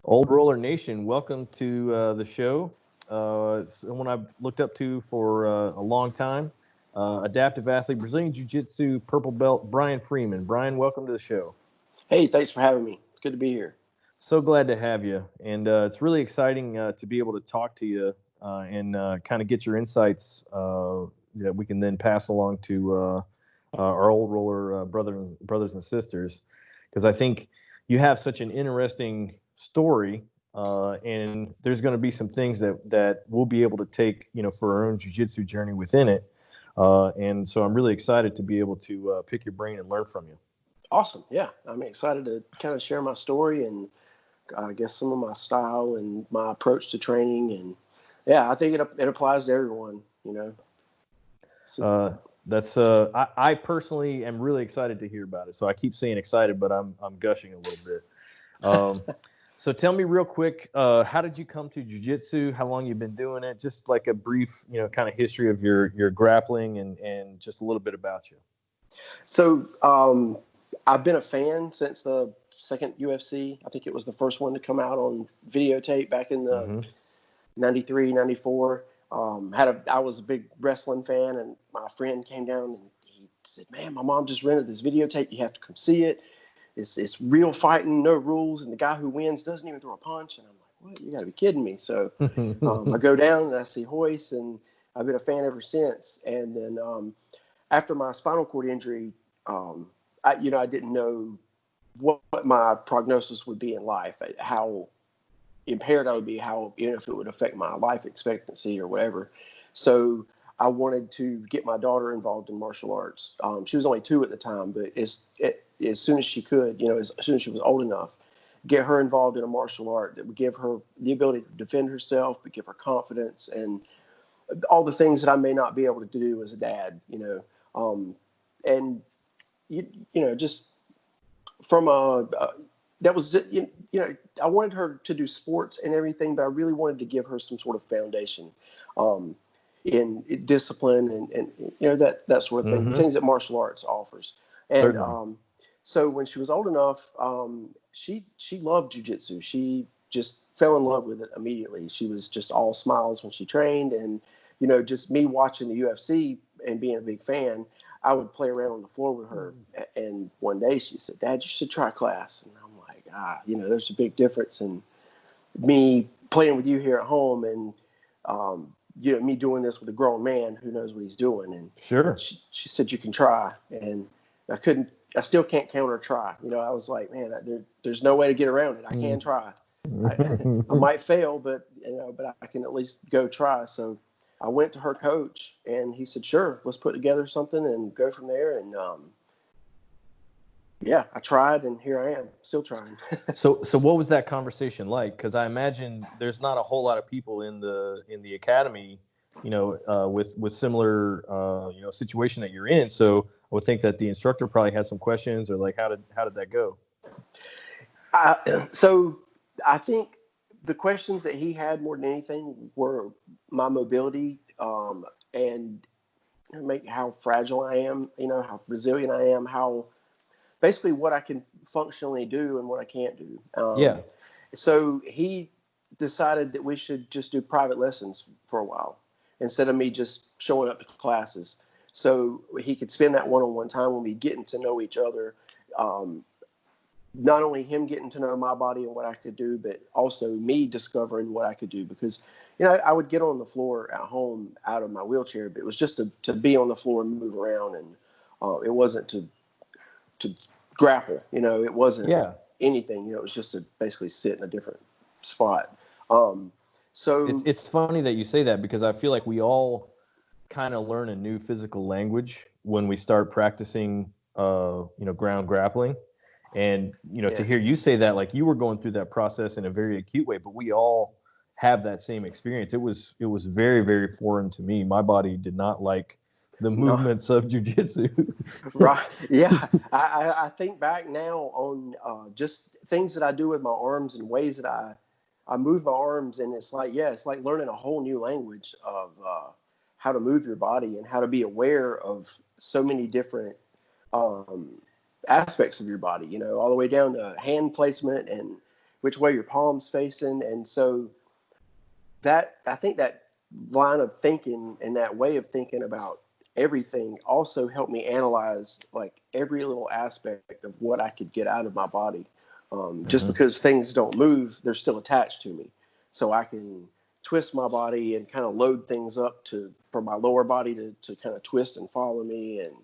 Old Roller Nation, welcome to the show. Someone I've looked up to for a long time. Adaptive athlete, Brazilian Jiu-Jitsu purple belt, Brian Freeman. Brian, welcome to the show. Hey, thanks for having me. It's good to be here. So glad to have you. And it's really exciting to be able to talk to you and kind of get your insights that we can then pass along to our Old Roller brothers and sisters. Because I think you have such an interesting story, and there's going to be some things that we'll be able to take, for our own jiu-jitsu journey within it. And so I'm really excited to be able to pick your brain and learn from you. Awesome. Yeah, I'm excited to kind of share my story and I guess some of my style and my approach to training. And yeah, I think it applies to everyone. So, I personally am really excited to hear about it. So I keep saying excited, but I'm gushing a little bit. So tell me real quick, how did you come to jiu-jitsu? How long you've been doing it? Just like a brief, kind of history of your grappling and just a little bit about you. So I've been a fan since the second UFC. I think it was the first one to come out on videotape back in the 93, 94. I was a big wrestling fan, and my friend came down and he said, "Man, my mom just rented this videotape. You have to come see it. It's real fighting, no rules, and the guy who wins doesn't even throw a punch." And I'm like, "What? You got to be kidding me!" So I go down and I see Hoist, and I've been a fan ever since. And then after my spinal cord injury, I didn't know what my prognosis would be in life, how impaired I would be, how if it would affect my life expectancy or whatever. So I wanted to get my daughter involved in martial arts. She was only 2 at the time, but as soon as she could, as soon as she was old enough, get her involved in a martial art that would give her the ability to defend herself, but give her confidence and all the things that I may not be able to do as a dad, and just from that was, I wanted her to do sports and everything, but I really wanted to give her some sort of foundation in discipline and that sort of thing, the things that martial arts offers. And so when she was old enough, she loved jiu-jitsu. She just fell in love with it immediately. She was just all smiles when she trained, and just me watching the UFC and being a big fan, I would play around on the floor with her. And one day she said, "Dad, you should try class." And I'm like, there's a big difference in me playing with you here at home and, me doing this with a grown man who knows what he's doing. And sure, she said, "You can try." And I still can't counter try. I was like, man, there's no way to get around it. I can try. I might fail, but I can at least go try. So I went to her coach, and he said, "Sure, let's put together something and go from there." And I tried, and here I am, still trying. So what was that conversation like? Because I imagine there's not a whole lot of people in the academy, with similar situation that you're in. So I would think that the instructor probably had some questions, or like, how did that go? So I think the questions that he had more than anything were my mobility, and how fragile I am, how resilient I am, how basically what I can functionally do and what I can't do. So he decided that we should just do private lessons for a while instead of me just showing up to classes. So he could spend that one-on-one time with me, getting to know each other. Not only him getting to know my body and what I could do, but also me discovering what I could do. Because, I would get on the floor at home out of my wheelchair, but it was just to be on the floor and move around. And it wasn't to grapple, it wasn't anything, it was just to basically sit in a different spot. So it's funny that you say that, because I feel like we all kind of learn a new physical language when we start practicing, ground grappling. And, to hear you say that, like you were going through that process in a very acute way, but we all have that same experience. It was very, very foreign to me. My body did not like the movements of jiu-jitsu. Right. Yeah. I think back now on just things that I do with my arms and ways that I move my arms. And it's like learning a whole new language of how to move your body and how to be aware of so many different aspects of your body, all the way down to hand placement and which way your palm's facing. And so that, I think that line of thinking and that way of thinking about everything also helped me analyze like every little aspect of what I could get out of my body. Just because things don't move, they're still attached to me. So I can twist my body and kind of load things up for my lower body to kind of twist and follow me. And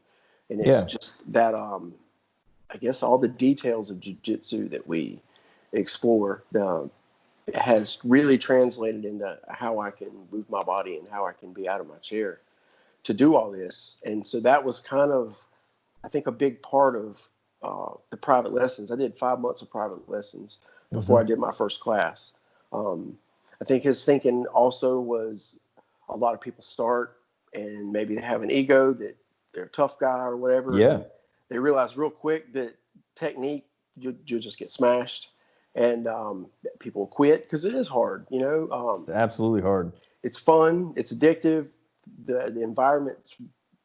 it's just that, I guess all the details of jiu-jitsu that we explore, has really translated into how I can move my body and how I can be out of my chair to do all this. And so that was kind of, I think, a big part of the private lessons. I did 5 months of private lessons before I did my first class. I think his thinking also was a lot of people start and maybe they have an ego that they're a tough guy or whatever. Yeah. And they realize real quick that technique, you'll just get smashed. And people quit because it is hard, you know. It's absolutely hard. It's fun. It's addictive. The environment's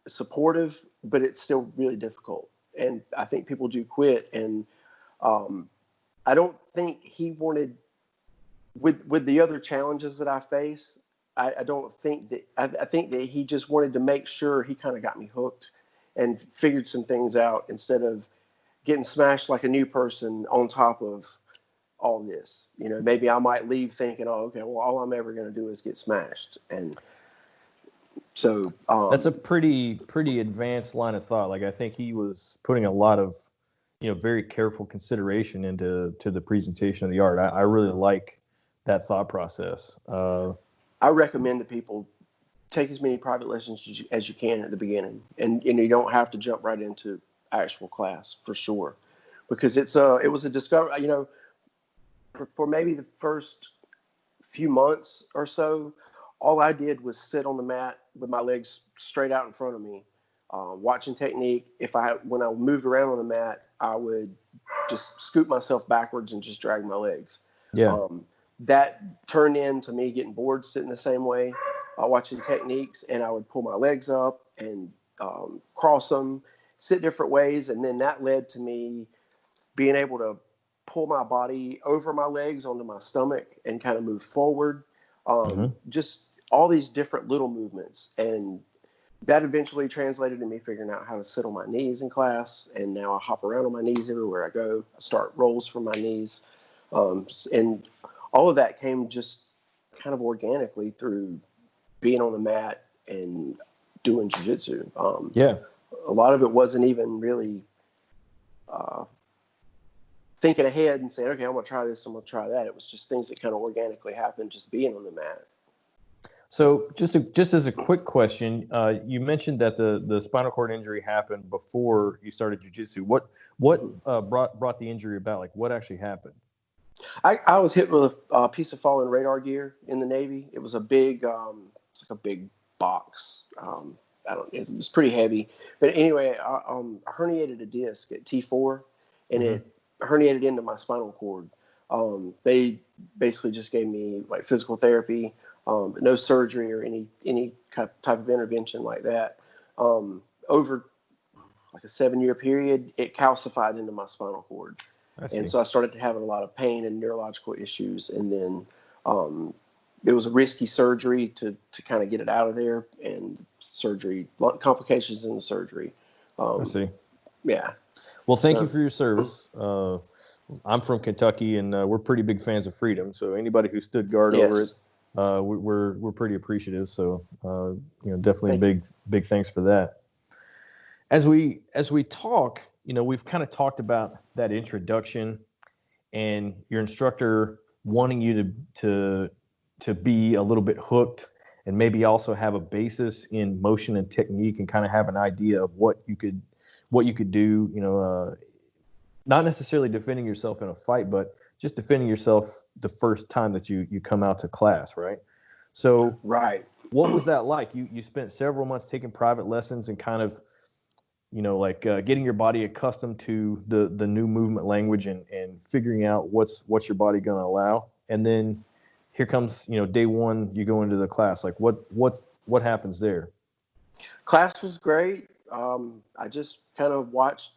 supportive, but it's still really difficult. And I think people do quit. And I don't think he wanted, with the other challenges that I face, I don't think that, I think that he just wanted to make sure he kind of got me hooked and figured some things out instead of getting smashed like a new person on top of all this. You know, maybe I might leave thinking, oh, okay, well, all I'm ever going to do is get smashed. And so that's a pretty advanced line of thought. Like, I think he was putting a lot of, very careful consideration into the presentation of the art. I really like that thought process. I recommend that people take as many private lessons as you can at the beginning, and you don't have to jump right into actual class for sure, because it was a discovery. You know, for maybe the first few months or so, all I did was sit on the mat with my legs straight out in front of me, watching technique. When I moved around on the mat, I would just scoop myself backwards and just drag my legs. Yeah. That turned into me getting bored sitting the same way, watching techniques, and I would pull my legs up and cross them, sit different ways, and then that led to me being able to pull my body over my legs onto my stomach and kind of move forward. Just all these different little movements. And that eventually translated to me figuring out how to sit on my knees in class. And now I hop around on my knees everywhere I go. I start rolls from my knees. And all of that came just kind of organically through being on the mat and doing jiu-jitsu. A lot of it wasn't even really thinking ahead and saying, okay, I'm going to try this, I'm going to try that. It was just things that kind of organically happened just being on the mat. So just as a quick question, you mentioned that the spinal cord injury happened before you started jiu-jitsu. What brought the injury about? Like, what actually happened? I was hit with a piece of fallen radar gear in the Navy. It was a big, it's like a big box. It was pretty heavy. But anyway, I herniated a disc at T4, and it herniated into my spinal cord. They basically just gave me like physical therapy, no surgery or any type of intervention like that. Over like a 7-year period, it calcified into my spinal cord. And so I started having a lot of pain and neurological issues. And then it was a risky surgery to kind of get it out of there, and surgery, complications in the surgery. I see. Yeah. Well, thank you for your service. I'm from Kentucky, and we're pretty big fans of freedom. So anybody who stood guard over it, we're pretty appreciative. So definitely big thanks for that. As we talk, we've kind of talked about that introduction and your instructor wanting you to be a little bit hooked and maybe also have a basis in motion and technique and kind of have an idea of what you could do, not necessarily defending yourself in a fight, but just defending yourself the first time that you come out to class, right? So what was that like? You spent several months taking private lessons and kind of getting your body accustomed to the new movement language and figuring out what's your body going to allow. And then here comes, day one, you go into the class. Like what happens there? Class was great. I just kind of watched,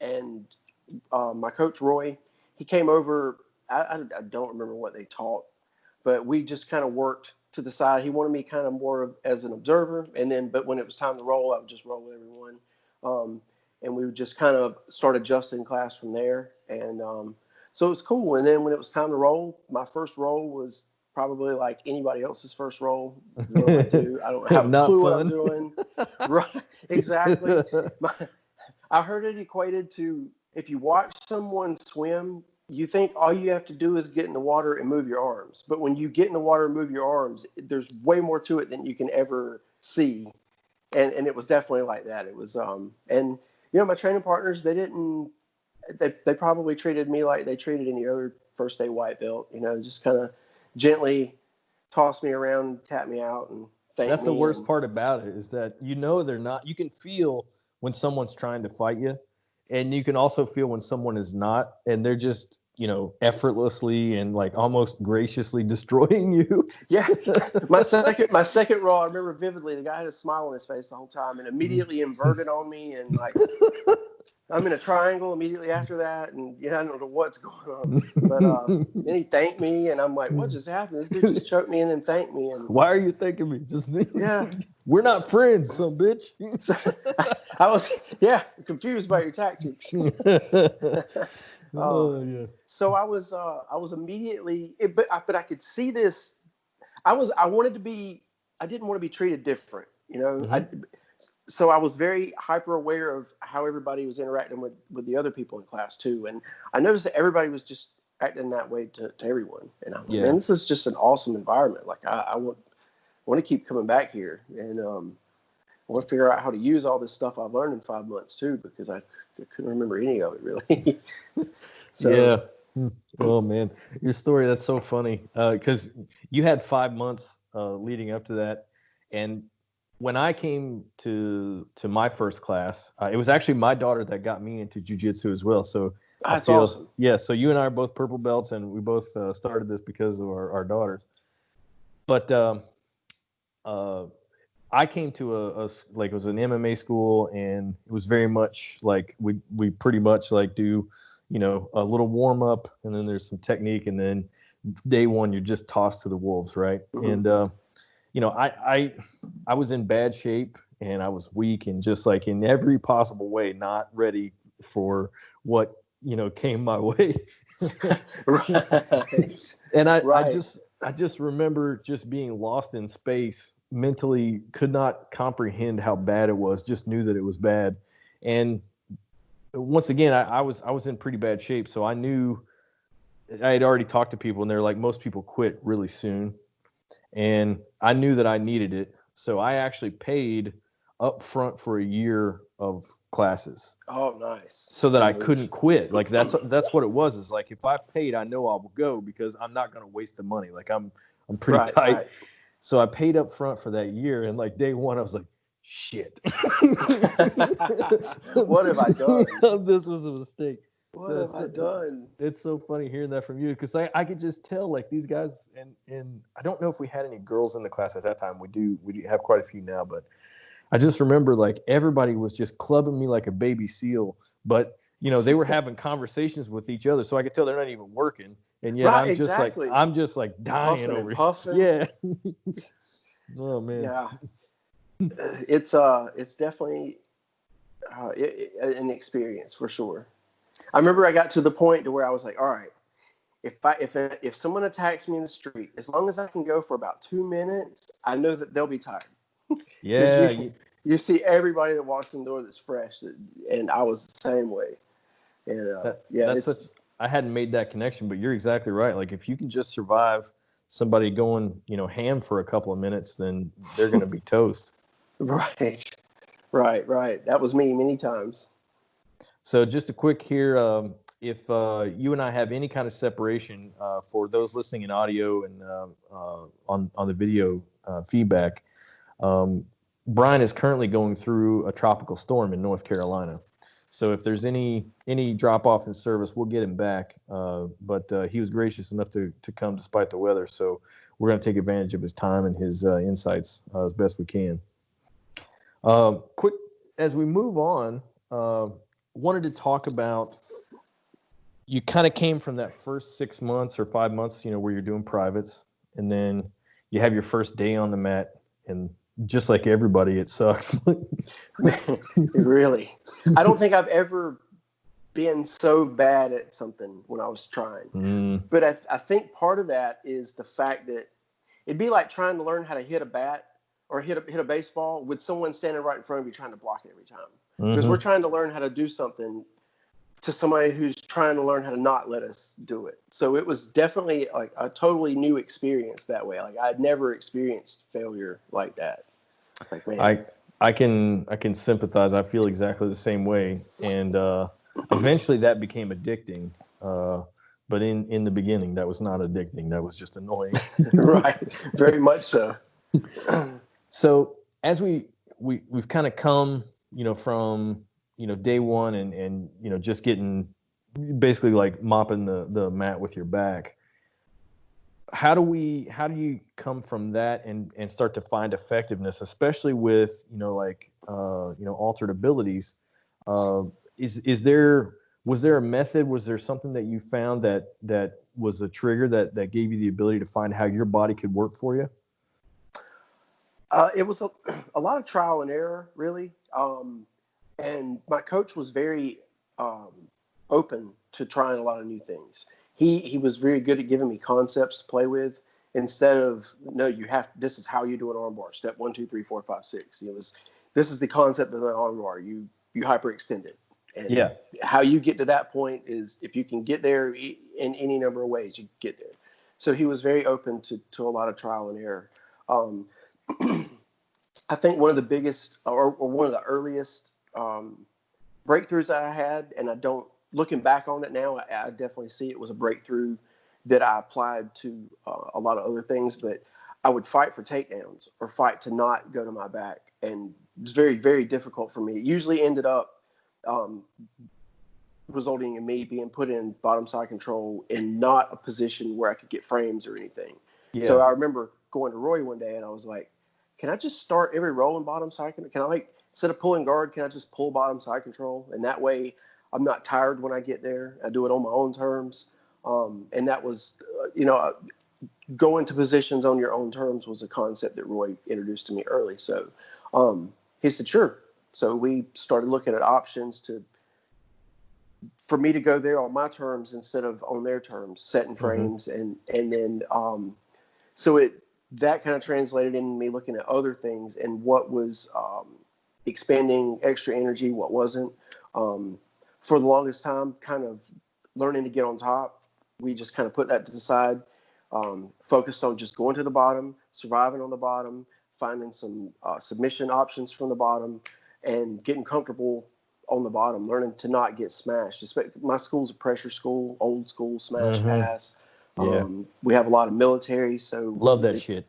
and my coach, Roy, he came over I don't remember what they taught, but we just kind of worked to the side. He wanted me kind of more as an observer, but when it was time to roll, I would just roll with everyone. And we would just kind of start adjusting class from there. And so it was cool. And then when it was time to roll, my first roll was probably like anybody else's first roll. What do I do? I don't have a clue what I'm doing. Right, exactly. I heard it equated to, if you watch someone swim, you think all you have to do is get in the water and move your arms. But when you get in the water and move your arms, there's way more to it than you can ever see. And it was definitely like that. It was, and my training partners, they probably treated me like they treated any other first day white belt, just kind of gently toss me around, tap me out, and thank me. That's the worst part about it, is that they're not. You can feel when someone's trying to fight you, and you can also feel when someone is not, and they're just effortlessly and like almost graciously destroying you. Yeah, my second roll, I remember vividly. The guy had a smile on his face the whole time, and immediately inverted on me, and like I'm in a triangle immediately after that, and I don't know what's going on. But then he thanked me, and I'm like, what just happened? This dude just choked me and then thanked me. And why are you thanking me? Just yeah, we're not friends, son bitch. So, I was confused by your tactics. Yeah. So I was immediately, but I could see this. I didn't want to be treated different, Mm-hmm. So I was very hyper aware of how everybody was interacting with the other people in class too. And I noticed that everybody was just acting that way to everyone. And I'm like, man, this is just an awesome environment. Like I want to keep coming back here. And I want to figure out how to use all this stuff I've learned in 5 months too, because I couldn't remember any of it really. So, yeah. Oh man, your story, that's so funny. Because you had 5 months leading up to that. And when I came to my first class, it was actually my daughter that got me into jiu-jitsu as well. So that's awesome. Yeah. So you and I are both purple belts, and we both started this because of our daughters. But I came to a like, it was an MMA school, and it was very much like we pretty much like do, a little warm up, and then there's some technique, and then day one you're just tossed to the wolves, right? Mm-hmm. And I was in bad shape, and I was weak, and just like in every possible way not ready for what came my way. Right. And I just remember just being lost in space, mentally could not comprehend how bad it was, just knew that it was bad. And once again, I was in pretty bad shape, so I knew I had already talked to people, and they're like, most people quit really soon. And I knew that I needed it, so I actually paid up front for a year of classes. Oh, nice. So that I couldn't quit. Like that's what it was. Is like, if I've paid, I know I will go, because I'm not going to waste the money. Like I'm pretty tight. Right. So I paid up front for that year, and like day one, I was like, shit. What have I done? This was a mistake. What have I done? It's so funny hearing that from you, because I could just tell, like, these guys, and I don't know if we had any girls in the class at that time. We do have quite a few now, but I just remember like everybody was just clubbing me like a baby seal, but they were having conversations with each other, so I could tell they're not even working, and yet right, I'm just like dying puffing over and puffing. Yeah. Oh man. Yeah. It's definitely an experience for sure. I remember I got to the point to where I was like, all right, if someone attacks me in the street, as long as I can go for about 2 minutes, I know that they'll be tired. Yeah. You see everybody that walks in the door that's fresh, and I was the same way. And I hadn't made that connection, but you're exactly right. Like, if you can just survive somebody going, ham for a couple of minutes, then they're going to be toast. Right. That was me many times. So just a quick here, if you and I have any kind of separation, for those listening in audio and on the video feedback, Brian is currently going through a tropical storm in North Carolina. So if there's any drop off in service, we'll get him back. But he was gracious enough to come despite the weather. So we're going to take advantage of his time and his insights as best we can. Quick, as we move on, wanted to talk about you kind of came from that first 6 months or 5 months, where you're doing privates, and then you have your first day on the mat, and just like everybody, it sucks. Really, I don't think I've ever been so bad at something when I was trying. But I think part of that is the fact that it'd be like trying to learn how to hit a bat or hit a baseball with someone standing right in front of you trying to block it every time. Because we're trying to learn how to do something to somebody who's trying to learn how to not let us do it. So it was definitely like a totally new experience that way. Like I'd never experienced failure like that. Like, man. I can sympathize. I feel exactly the same way, and eventually that became addicting. But in the beginning, that was not addicting. That was just annoying. Right, very much so. So as we've kind of come, from day one, and just getting basically like mopping the mat with your back. How do you come from that and start to find effectiveness, especially with altered abilities? Was there a method? Was there something that you found that was a trigger that gave you the ability to find how your body could work for you? It was a lot of trial and error, really. And my coach was very open to trying a lot of new things. He was very good at giving me concepts to play with instead of, no, this is how you do an armbar. Step 1, 2, 3, 4, 5, 6. This is the concept of an armbar. You hyperextend it. And how you get to that point is if you can get there in any number of ways, you get there. So he was very open to a lot of trial and error. I think one of the biggest or one of the earliest breakthroughs that I had, and looking back on it now, I definitely see it was a breakthrough that I applied to a lot of other things, but I would fight for takedowns or fight to not go to my back. And it was very, very difficult for me. It usually ended up resulting in me being put in bottom side control in not a position where I could get frames or anything. Yeah. So I remember going to Roy one day and I was like, can I just start every roll in bottom side control? Can I, instead of pulling guard, can I just pull bottom side control? And that way I'm not tired when I get there. I do it on my own terms. And that was, going to positions on your own terms was a concept that Roy introduced to me early. So he said, sure. So we started looking at options for me to go there on my terms instead of on their terms, setting frames. And then that kind of translated into me looking at other things and what was expanding extra energy, what wasn't. For the longest time, kind of learning to get on top, we just kind of put that to the side, focused on just going to the bottom, surviving on the bottom, finding some submission options from the bottom, and getting comfortable on the bottom, learning to not get smashed. My school's a pressure school, old school, smash, pass. Yeah. We have a lot of military, so love that shit.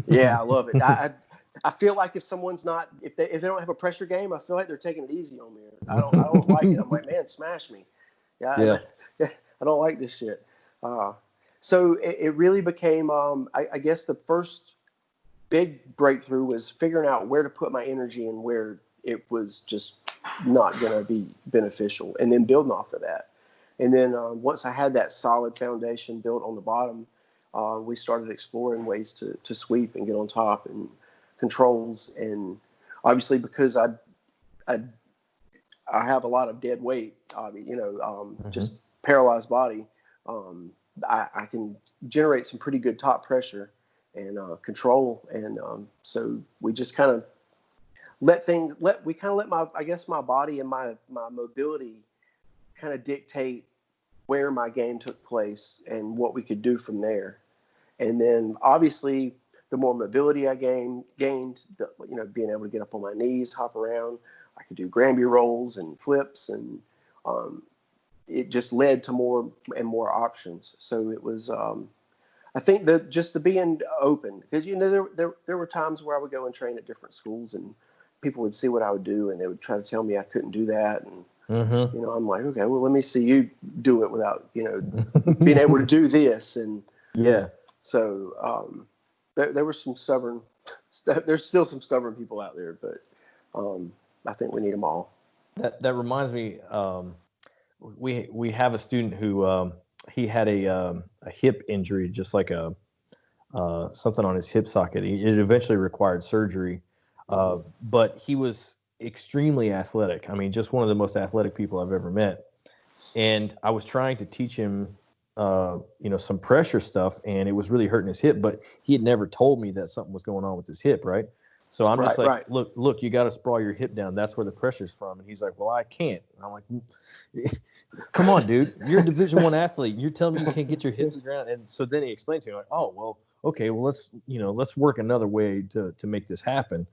Yeah, I love it. I feel like if someone's not, if they don't have a pressure game, I feel like they're taking it easy on me. I don't like it. I'm like, man, smash me. Yeah. I don't like this shit. So it really became, I guess the first big breakthrough was figuring out where to put my energy and where it was just not going to be beneficial, and then building off of that. And then once I had that solid foundation built on the bottom, we started exploring ways to sweep and get on top and controls. And obviously because I have a lot of dead weight, just paralyzed body, I can generate some pretty good top pressure and control. And so we just kind of let my body and my mobility kind of dictate where my game took place and what we could do from there. And then obviously the more mobility I gained, being able to get up on my knees, hop around, I could do Granby rolls and flips, and it just led to more and more options. So it was, I think that just the being open, because, there were times where I would go and train at different schools and people would see what I would do and they would try to tell me I couldn't do that. And, I'm like, okay, well, let me see you do it without, being able to do this. And so there were some there's still some stubborn people out there, but I think we need them all. That reminds me, we have a student who he had a hip injury, just like a something on his hip socket. It eventually required surgery, but he was extremely athletic. I mean, just one of the most athletic people I've ever met. And I was trying to teach him, some pressure stuff, and it was really hurting his hip. But he had never told me that something was going on with his hip, right? So I'm just like, look, you got to sprawl your hip down. That's where the pressure's from. And he's like, well, I can't. And I'm like, come on, dude. You're a Division I athlete. You're telling me you can't get your hip to the ground. And so then he explained to me, like, oh, well, okay, well, let's work another way to make this happen.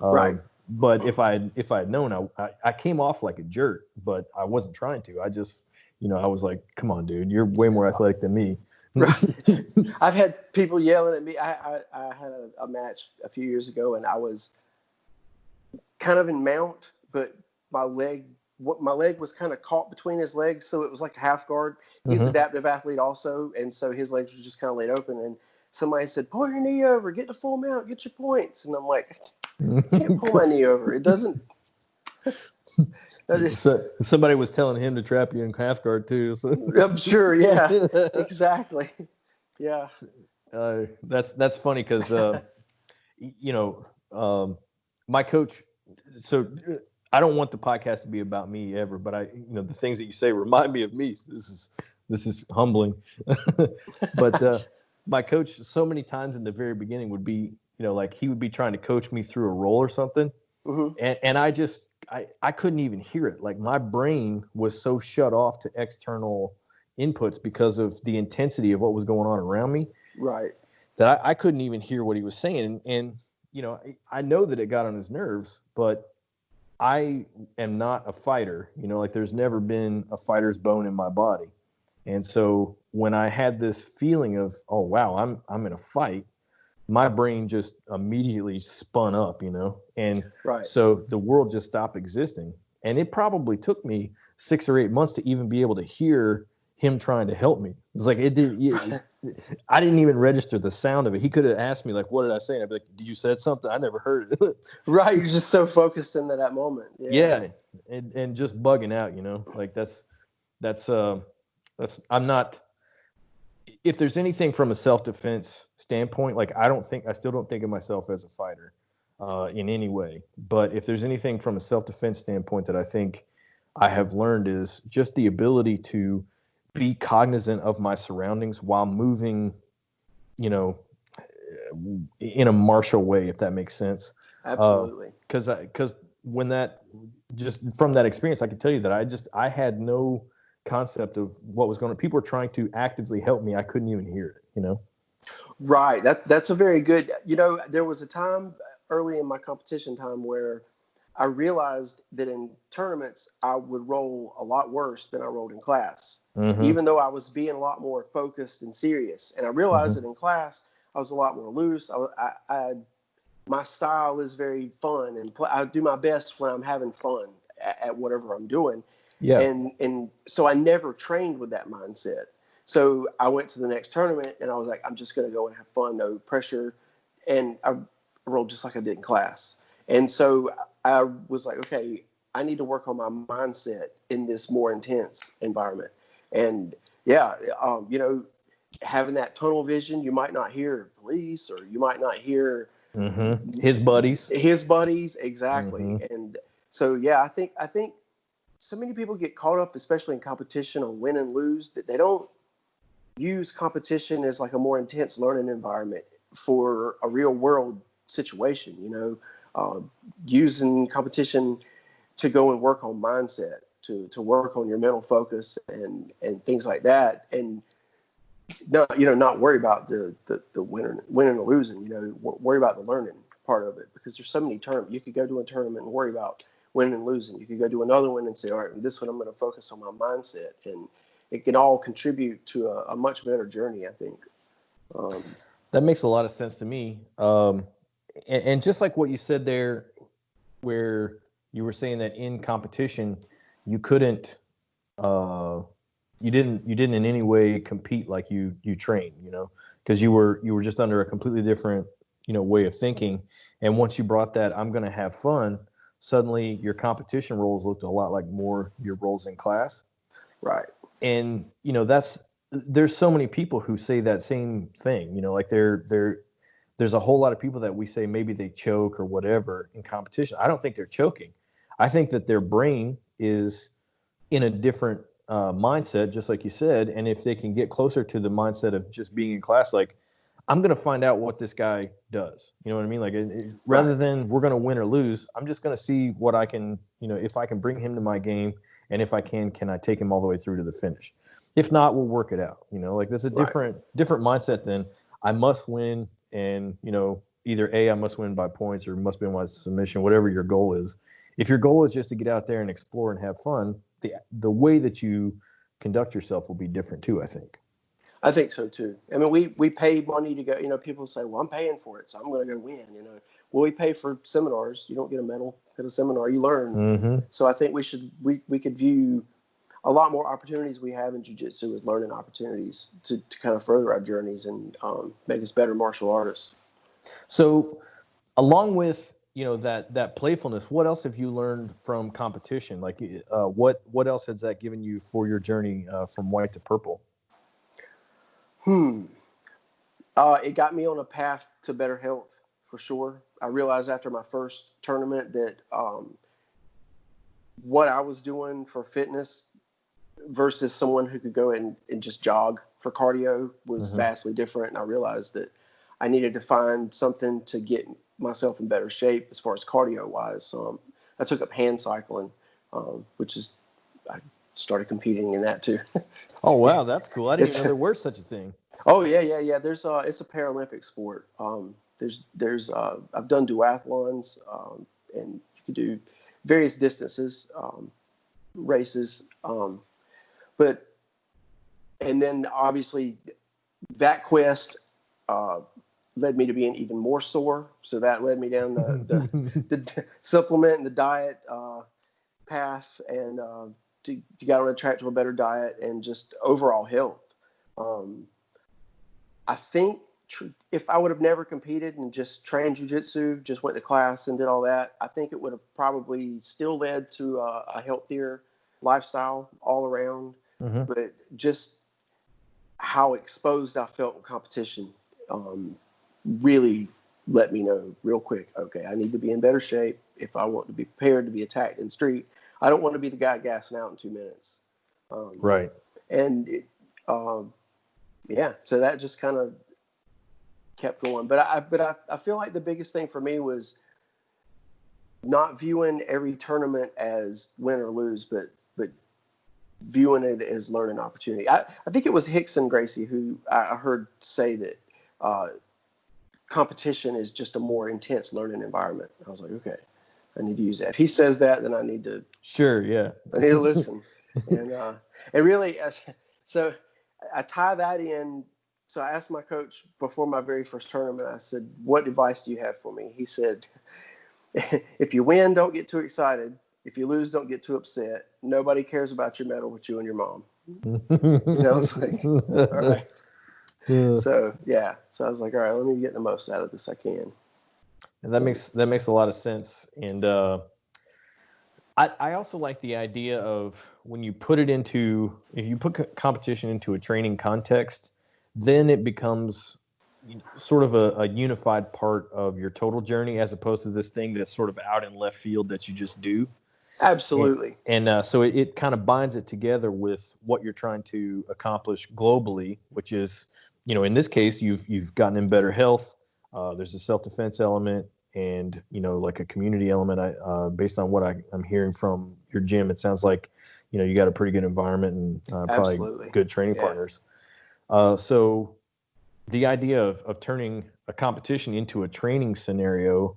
Right. But if I had known, I came off like a jerk, but I wasn't trying to. I just, I was like, come on, dude, you're way more athletic than me. Right. I've had people yelling at me. I had a match a few years ago, and I was kind of in mount, but my leg was kind of caught between his legs, so it was like a half guard. He's an adaptive athlete also, and so his legs were just kind of laid open. And somebody said, pull your knee over, get to full mount, get your points. And I'm like, I can't pull my knee over. It doesn't. So somebody was telling him to trap you in half guard too. So. I'm sure, yeah, exactly, yeah. That's funny because my coach. So I don't want the podcast to be about me ever, but the things that you say remind me of me. This is humbling. But my coach, so many times in the very beginning, would be, like he would be trying to coach me through a roll or something, and I couldn't even hear it. Like my brain was so shut off to external inputs because of the intensity of what was going on around me. Right. That I couldn't even hear what he was saying. And I know that it got on his nerves, but I am not a fighter. Like there's never been a fighter's bone in my body. And so when I had this feeling of, oh, wow, I'm in a fight, my brain just immediately spun up, and so the world just stopped existing. And it probably took me 6 or 8 months to even be able to hear him trying to help me. It's like I didn't even register the sound of it. He could have asked me, like, what did I say? And I'd be like, you said something? I never heard it. Right. You're just so focused into that moment. Yeah. And just bugging out, like that's I'm not. If there's anything from a self-defense standpoint, like I still don't think of myself as a fighter in any way. But if there's anything from a self-defense standpoint that I think I have learned is just the ability to be cognizant of my surroundings while moving, in a martial way, if that makes sense. Absolutely. Because when just from that experience, I can tell you that I had no concept of what was going on. People were trying to actively help me. I couldn't even hear it, Right. That's a very good, there was a time early in my competition time where I realized that in tournaments, I would roll a lot worse than I rolled in class, even though I was being a lot more focused and serious. And I realized that in class, I was a lot more loose. My style is very fun, and I do my best when I'm having fun at whatever I'm doing. Yeah. And so I never trained with that mindset. So I went to the next tournament and I was like, I'm just going to go and have fun, no pressure. And I rolled just like I did in class. And so I was like, okay, I need to work on my mindset in this more intense environment. And having that tunnel vision, you might not hear police, or you might not hear his buddies. Exactly. And so, yeah, I think so many people get caught up, especially in competition, on win and lose, that they don't use competition as like a more intense learning environment for a real world situation, using competition to go and work on mindset, to work on your mental focus and things like that. And not worry about the winning or losing, worry about the learning part of it, because there's so many tournaments. You could go to a tournament and worry about winning and losing. You could go do another one and say, all right, this one I'm going to focus on my mindset, and it can all contribute to a much better journey, I think. That makes a lot of sense to me. And just like what you said there, where you were saying that in competition, you couldn't, you didn't in any way compete like you train, because you were just under a completely different, way of thinking. And once you brought that, I'm going to have fun, suddenly your competition roles looked a lot like more your roles in class. Right. And, there's so many people who say that same thing, like there's a whole lot of people that we say maybe they choke or whatever in competition. I don't think they're choking. I think that their brain is in a different mindset, just like you said. And if they can get closer to the mindset of just being in class, like, I'm going to find out what this guy does. You know what I mean? Like, rather than we're going to win or lose, I'm just going to see what I can, if I can bring him to my game. And if I can I take him all the way through to the finish? If not, we'll work it out. Like, that's a different mindset than I must win. And, either A, I must win by points or must win by submission, whatever your goal is. If your goal is just to get out there and explore and have fun, the way that you conduct yourself will be different too, I think. I think so too. I mean, we pay money to go. People say, "Well, I'm paying for it, so I'm going to go win." Well, we pay for seminars. You don't get a medal at a seminar; you learn. Mm-hmm. So I think we could view a lot more opportunities we have in jiu-jitsu as learning opportunities to kind of further our journeys and make us better martial artists. So, along with that playfulness, what else have you learned from competition? Like, what else has that given you for your journey from white to purple? It got me on a path to better health, for sure. I realized after my first tournament that what I was doing for fitness versus someone who could go and just jog for cardio was vastly different. And I realized that I needed to find something to get myself in better shape as far as cardio wise. So I took up hand cycling, which is, I started competing in that too. Oh, wow. That's cool. I didn't even know there was such a thing. Oh yeah. There's it's a Paralympic sport. There's I've done duathlons, and you can do various distances, races. And then obviously that quest led me to being even more sore. So that led me down the supplement and the diet path, and to get on a track to a better diet and just overall health. I think if I would have never competed and just trained jiu-jitsu, just went to class and did all that, I think it would have probably still led to a healthier lifestyle all around. But just how exposed I felt in competition really let me know real quick, okay, I need to be in better shape if I want to be prepared to be attacked in the street. I don't want to be the guy gassing out in 2 minutes. Right. And so that just kind of kept going. But I feel like the biggest thing for me was not viewing every tournament as win or lose, but viewing it as learning opportunity. I think it was Hickson Gracie who I heard say that competition is just a more intense learning environment. I was like, okay, I need to use that. If he says that, then I need to. Sure, yeah. I need to listen. And really, so I tie that in. So I asked my coach before my very first tournament, I said, what advice do you have for me? He said, if you win, don't get too excited. If you lose, don't get too upset. Nobody cares about your medal but you and your mom. I was like, all right. Yeah. So I was like, all right, let me get the most out of this I can. And that makes a lot of sense. And I also like the idea of when you put it into, if you put competition into a training context, then it becomes sort of a unified part of your total journey, as opposed to this thing that's sort of out in left field that you just do. Absolutely. And so it kind of binds it together with what you're trying to accomplish globally, which is, in this case, you've gotten in better health. There's a self-defense element and, like a community element. Based on what I'm hearing from your gym, it sounds like, you got a pretty good environment and probably good training partners. So the idea of turning a competition into a training scenario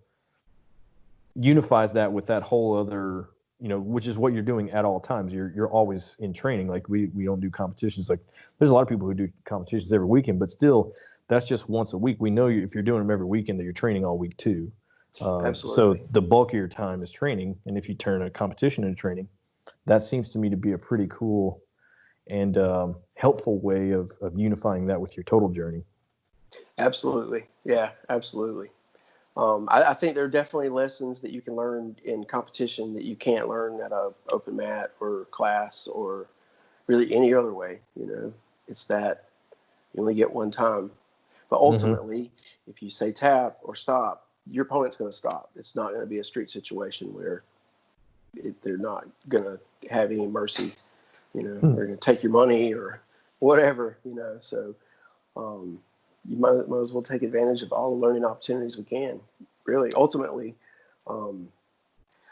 unifies that with that whole other, which is what you're doing at all times. You're always in training. Like we don't do competitions. Like there's a lot of people who do competitions every weekend, but still that's just once a week. We know if you're doing them every weekend that you're training all week too. Absolutely. So the bulk of your time is training. And if you turn a competition into training, that seems to me to be a pretty cool and helpful way of unifying that with your total journey. Absolutely. Yeah, absolutely. I think there are definitely lessons that you can learn in competition that you can't learn at a open mat or class or really any other way. It's that you only get one time. But ultimately, if you say tap or stop, your opponent's going to stop. It's not going to be a street situation where they're not going to have any mercy. They're going to take your money or whatever. So you might as well take advantage of all the learning opportunities we can. Really, ultimately,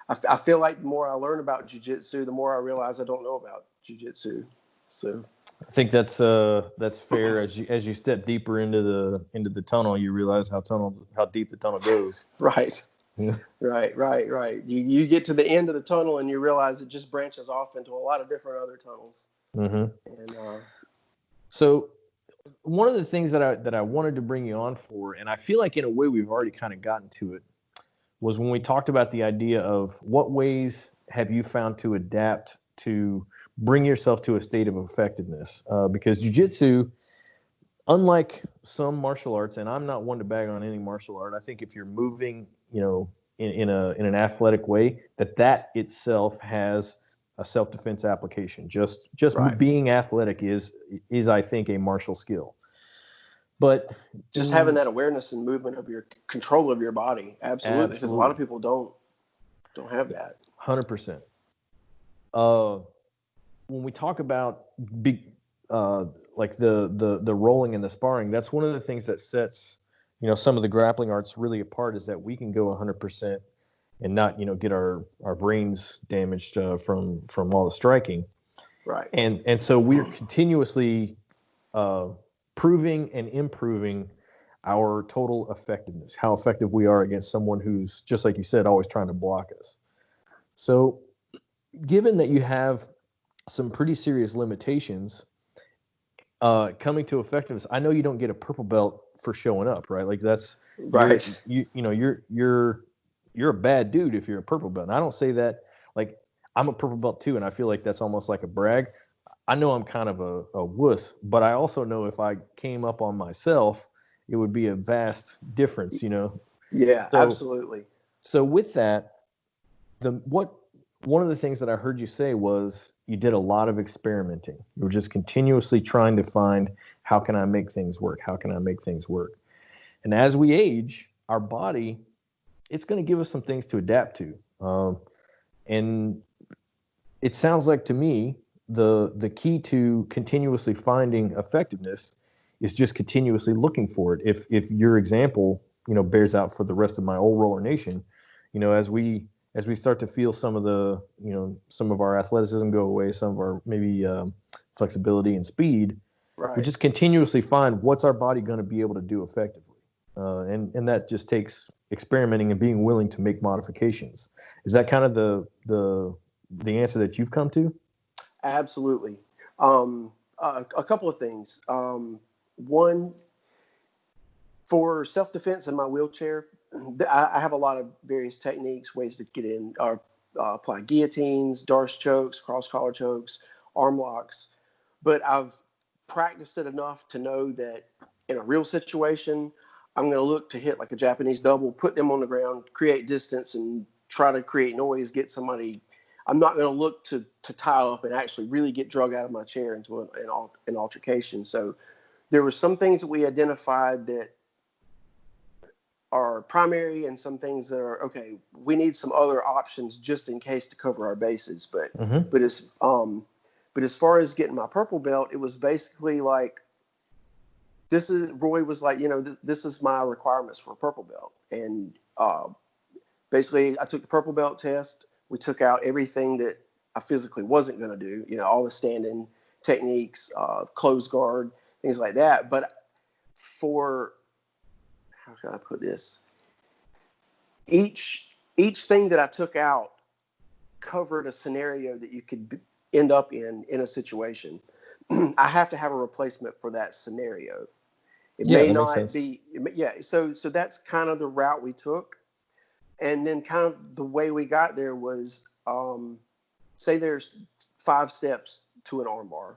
I feel like the more I learn about jiu-jitsu, the more I realize I don't know about jiu-jitsu. So I think that's fair. As you step deeper into the tunnel, you realize how deep the tunnel goes. Right. Right. You get to the end of the tunnel and you realize it just branches off into a lot of different other tunnels. And so one of the things that I wanted to bring you on for, and I feel like in a way we've already kind of gotten to it, was when we talked about the idea of what ways have you found to adapt to bring yourself to a state of effectiveness, because jiu-jitsu, unlike some martial arts, and I'm not one to bag on any martial art, I think if you're moving, in an athletic way, that itself has a self-defense application. Just right. being athletic is I think a martial skill. But just having that awareness and movement of your control of your body, absolutely, because a lot of people don't have that. 100%. When we talk about like the rolling and the sparring, that's one of the things that sets some of the grappling arts really apart, is that we can go 100% and not get our brains damaged from all the striking. Right. And so we're continuously proving and improving our total effectiveness, how effective we are against someone who's, just like you said, always trying to block us. So given that you have some pretty serious limitations coming to effectiveness, I know you don't get a purple belt for showing up, right? Like that's right. You're a bad dude if you're a purple belt. And I don't say that, like, I'm a purple belt too, and I feel like that's almost like a brag. I know I'm kind of a wuss, but I also know if I came up on myself, it would be a vast difference, Yeah, absolutely. So with that, one of the things that I heard you say was you did a lot of experimenting. You were just continuously trying to find, how can I make things work? How can I make things work? And as we age, our body, it's going to give us some things to adapt to. And it sounds like to me, the key to continuously finding effectiveness is just continuously looking for it. If your example, bears out for the rest of my old roller nation, as we start to feel some of our athleticism go away, some of our maybe flexibility and speed, right. We just continuously find what's our body going to be able to do effectively. And that just takes experimenting and being willing to make modifications. Is that kind of the answer that you've come to? Absolutely. A couple of things. One, for self-defense in my wheelchair, I have a lot of various techniques, ways to get in, or apply guillotines, Darce chokes, cross collar chokes, arm locks. But I've practiced it enough to know that in a real situation, I'm going to look to hit like a Japanese double, put them on the ground, create distance, and try to create noise, get somebody. I'm not going to look to tie up and actually really get drug out of my chair into an altercation. So there were some things that we identified that are primary and some things that are, okay, we need some other options just in case to cover our bases. But as far as getting my purple belt, it was basically like, Roy was like, this is my requirements for a purple belt. And basically I took the purple belt test. We took out everything that I physically wasn't going to do, all the standing techniques, close guard, things like that. But how should I put this? Each thing that I took out covered a scenario that you could end up in a situation. I have to have a replacement for that scenario. It may not be. Yeah. So that's kind of the route we took. And then kind of the way we got there was, say there's 5 steps to an armbar.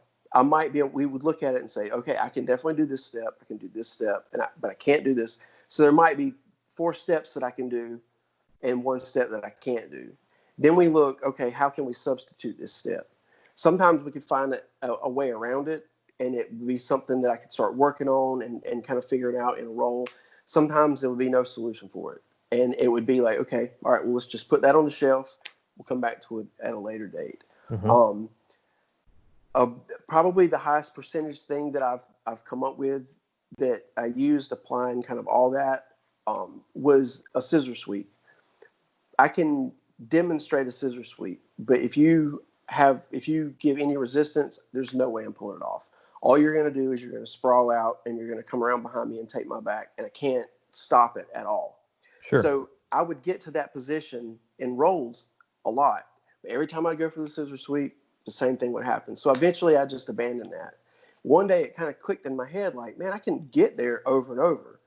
We would look at it and say, okay, I can definitely do this step. I can do this step, but I can't do this. So there might be 4 steps that I can do and 1 step that I can't do. Then we look, okay, how can we substitute this step? Sometimes we could find a way around it, and it would be something that I could start working on and kind of figuring out in a role. Sometimes there would be no solution for it. And it would be like, okay, all right, well, let's just put that on the shelf. We'll come back to it at a later date. Um, Probably the highest percentage thing that I've come up with that I used applying kind of all that was a scissor sweep. I can demonstrate a scissor sweep, but if you give any resistance, there's no way I'm pulling it off. All you're going to do is you're going to sprawl out and you're going to come around behind me and take my back, and I can't stop it at all. Sure. So I would get to that position in rolls a lot. But every time I go for the scissor sweep, the same thing would happen. So eventually I just abandoned that. One day it kind of clicked in my head like, man, I can get there over and over.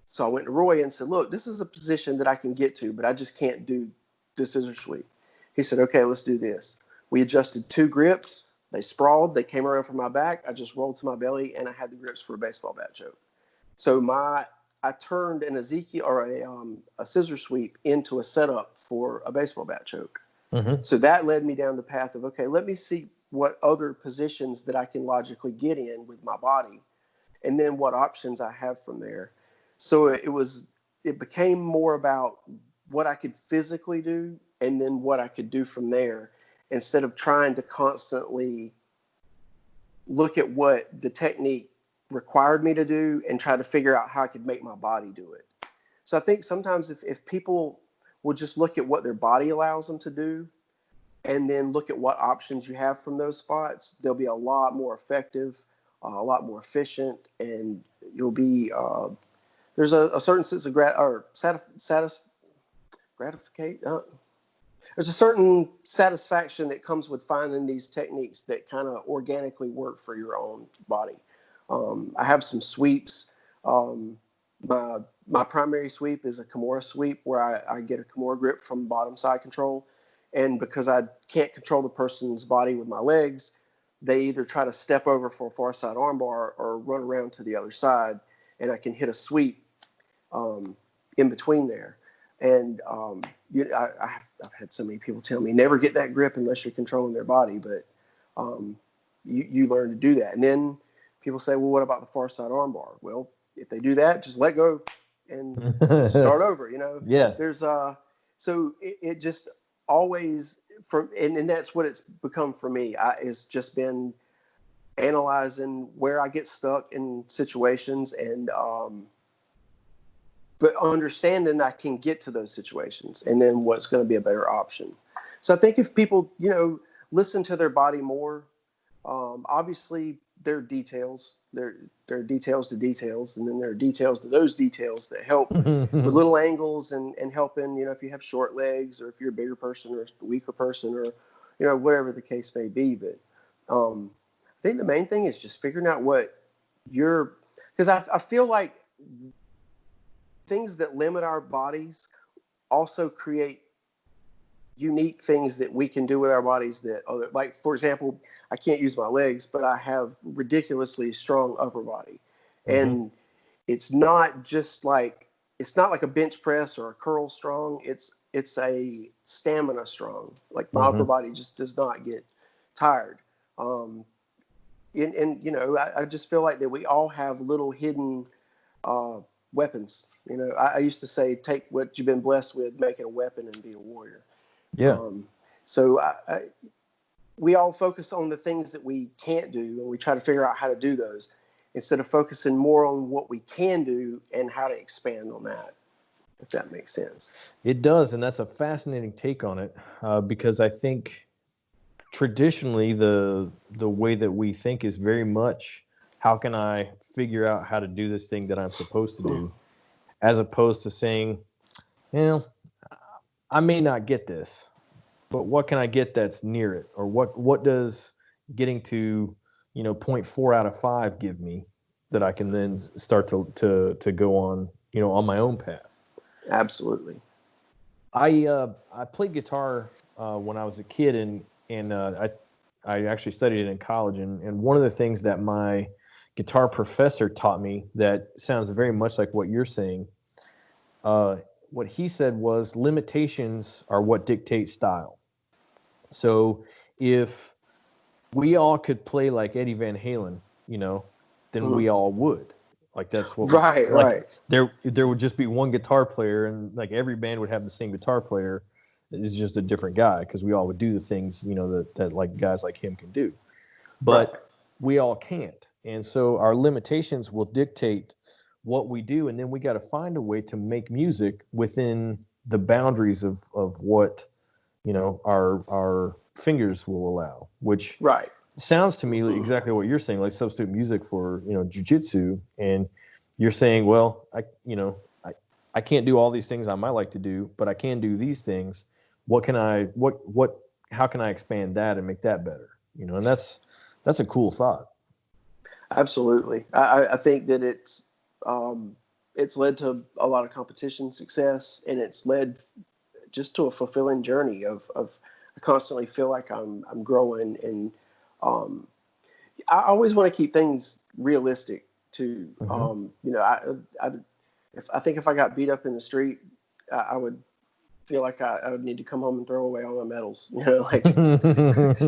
So I went to Roy and said, look, this is a position that I can get to, but I just can't do the scissor sweep. He said, okay, let's do this. We adjusted 2 grips. They sprawled. They came around from my back. I just rolled to my belly, and I had the grips for a baseball bat choke. So I turned an Ezekiel or a scissor sweep into a setup for a baseball bat choke. So that led me down the path of, okay, let me see what other positions that I can logically get in with my body, and then what options I have from there. So it became more about what I could physically do and then what I could do from there, instead of trying to constantly look at what the technique required me to do and try to figure out how I could make my body do it. So I think sometimes if people will just look at what their body allows them to do and then look at what options you have from those spots, they'll be a lot more effective, a lot more efficient, and you'll be there's a certain sense of there's a certain satisfaction that comes with finding these techniques that kind of organically work for your own body. I have some sweeps. My primary sweep is a Kimura sweep where I get a Kimura grip from bottom side control. And because I can't control the person's body with my legs, they either try to step over for a far side armbar or run around to the other side, and I can hit a sweep in between there. And I've had so many people tell me, never get that grip unless you're controlling their body, but you learn to do that. And then people say, well, what about the far side armbar? Well, if they do that, just let go and start over, Yeah. There's so it just always and that's what it's become for me. It's just been analyzing where I get stuck in situations and but understanding I can get to those situations and then what's going to be a better option. So I think if people, listen to their body more, obviously there are details. There are details to details, and then there are details to those details that help with little angles and helping, if you have short legs or if you're a bigger person or a weaker person or, whatever the case may be. But I think the main thing is just figuring out what because I feel like things that limit our bodies also create unique things that we can do with our bodies that other, like, for example, I can't use my legs, but I have ridiculously strong upper body. And it's not like a bench press or a curl strong. It's a stamina strong. Like my upper body just does not get tired. And I just feel like that we all have little hidden weapons. I used to say, take what you've been blessed with, make it a weapon, and be a warrior. Yeah. So we all focus on the things that we can't do, and we try to figure out how to do those instead of focusing more on what we can do and how to expand on that, if that makes sense. It does, and that's a fascinating take on it because I think traditionally the way that we think is very much, how can I figure out how to do this thing that I'm supposed to do, as opposed to saying, I may not get this, but what can I get that's near it? Or what does getting to, 0.4 out of 5 give me that I can then start to go on, on my own path? Absolutely. I played guitar when I was a kid, and I actually studied it in college. And one of the things that my guitar professor taught me that sounds very much like what you're saying, what he said was limitations are what dictate style. So if we all could play like Eddie Van Halen, then Mhm. we all would. Like that's what Right, like right, there would just be one guitar player, and like every band would have the same guitar player. It's just a different guy because we all would do the things that like guys like him can do, right. but we all can't. And so our limitations will dictate what we do, and then we got to find a way to make music within the boundaries of what our fingers will allow, which Right. sounds to me exactly what you're saying, like substitute music for jiu-jitsu. And you're saying, well, I can't do all these things I might like to do, but I can do these things. What can I what how can I expand that and make that better? And that's a cool thought. Absolutely. I think that it's led to a lot of competition success, and it's led just to a fulfilling journey of I constantly feel like I'm growing, and I always want to keep things realistic too. Mm-hmm. I think if I got beat up in the street, I would feel like I would need to come home and throw away all my medals. Like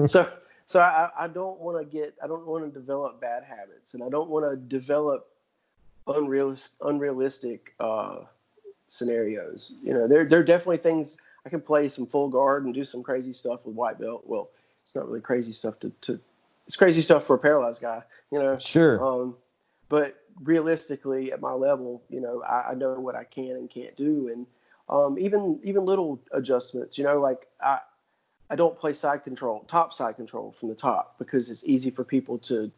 so. So I don't want to develop bad habits, and I don't want to develop unrealistic scenarios. There are definitely things I can play some full guard and do some crazy stuff with white belt. Well, it's not really crazy stuff it's crazy stuff for a paralyzed guy, Sure. But realistically, at my level, I know what I can and can't do, and even little adjustments. Like I don't play top side control from the top, because it's easy for people to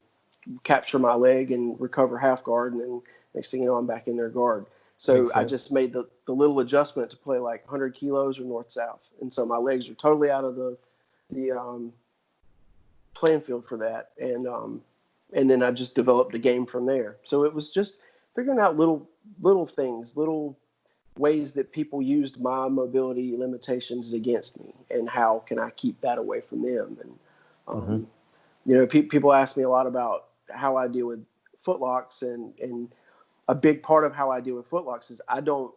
capture my leg and recover half guard, and then next thing you know, I'm back in their guard. So Makes I sense. just made the little adjustment to play like 100 kilos or north south, and so my legs are totally out of the playing field for that, and then I just developed a game from there. So it was just figuring out little things, little ways that people used my mobility limitations against me, and how can I keep that away from them. And Mm-hmm. people ask me a lot about how I deal with footlocks, and a big part of how I deal with footlocks is I don't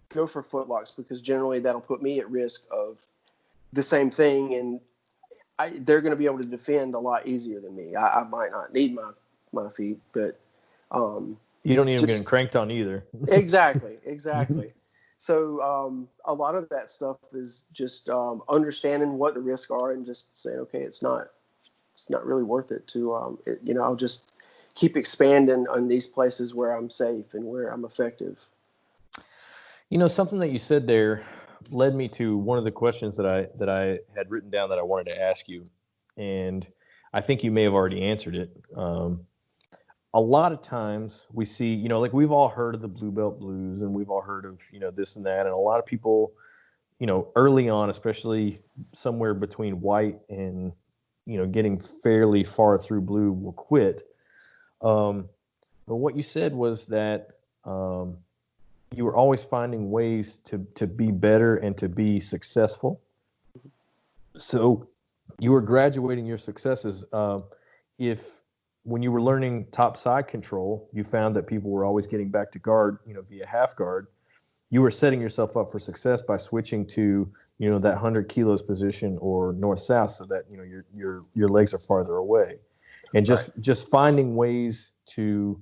go for footlocks, because generally that'll put me at risk of the same thing, and they're going to be able to defend a lot easier than me. I might not need my feet, but You don't need them getting just cranked on either. exactly. So a lot of that stuff is just understanding what the risks are, and just saying, okay, it's not really worth it to I'll just keep expanding on these places where I'm safe and where I'm effective. Something that you said there led me to one of the questions that I had written down that I wanted to ask you, and I think you may have already answered it. A lot of times we see, like we've all heard of the blue belt blues, and we've all heard of this and that, and a lot of people, early on, especially somewhere between white and getting fairly far through blue, will quit. But what you said was that you were always finding ways to be better and to be successful. So you were graduating your successes. If when you were learning top side control, you found that people were always getting back to guard, via half guard, you were setting yourself up for success by switching to, that 100 kilos position or north south, so that your legs are farther away, and just finding ways to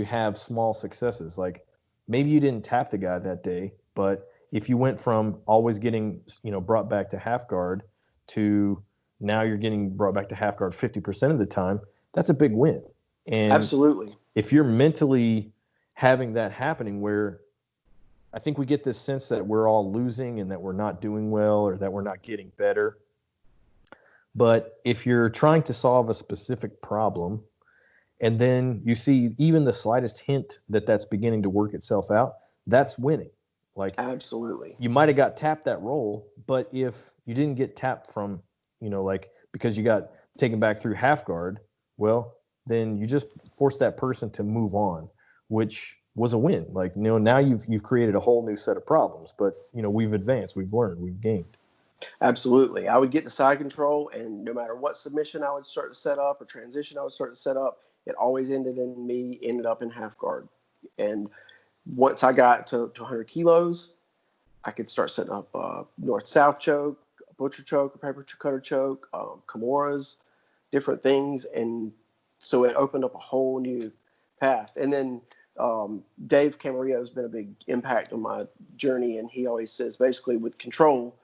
have small successes. Like maybe you didn't tap the guy that day, but if you went from always getting brought back to half guard to now you're getting brought back to half guard 50% of the time, that's a big win. And Absolutely. if you're mentally having that happening, where I think we get this sense that we're all losing and that we're not doing well or that we're not getting better. But if you're trying to solve a specific problem, and then you see even the slightest hint that that's beginning to work itself out, that's winning. Like Absolutely. you might have got tapped that roll, but if you didn't get tapped from, like because you got taken back through half guard, well, then you just forced that person to move on, which was a win. Like, now you've created a whole new set of problems, but we've advanced, we've learned, we've gained. Absolutely. I would get to side control, and no matter what submission I would start to set up or transition I would start to set up, it always ended up in half guard. And once I got to 100 kilos, I could start setting up north-south choke, a butcher choke, a paper cutter choke, Kimuras, different things. And so it opened up a whole new path. And then Dave Camarillo has been a big impact on my journey. And he always says, basically, with control,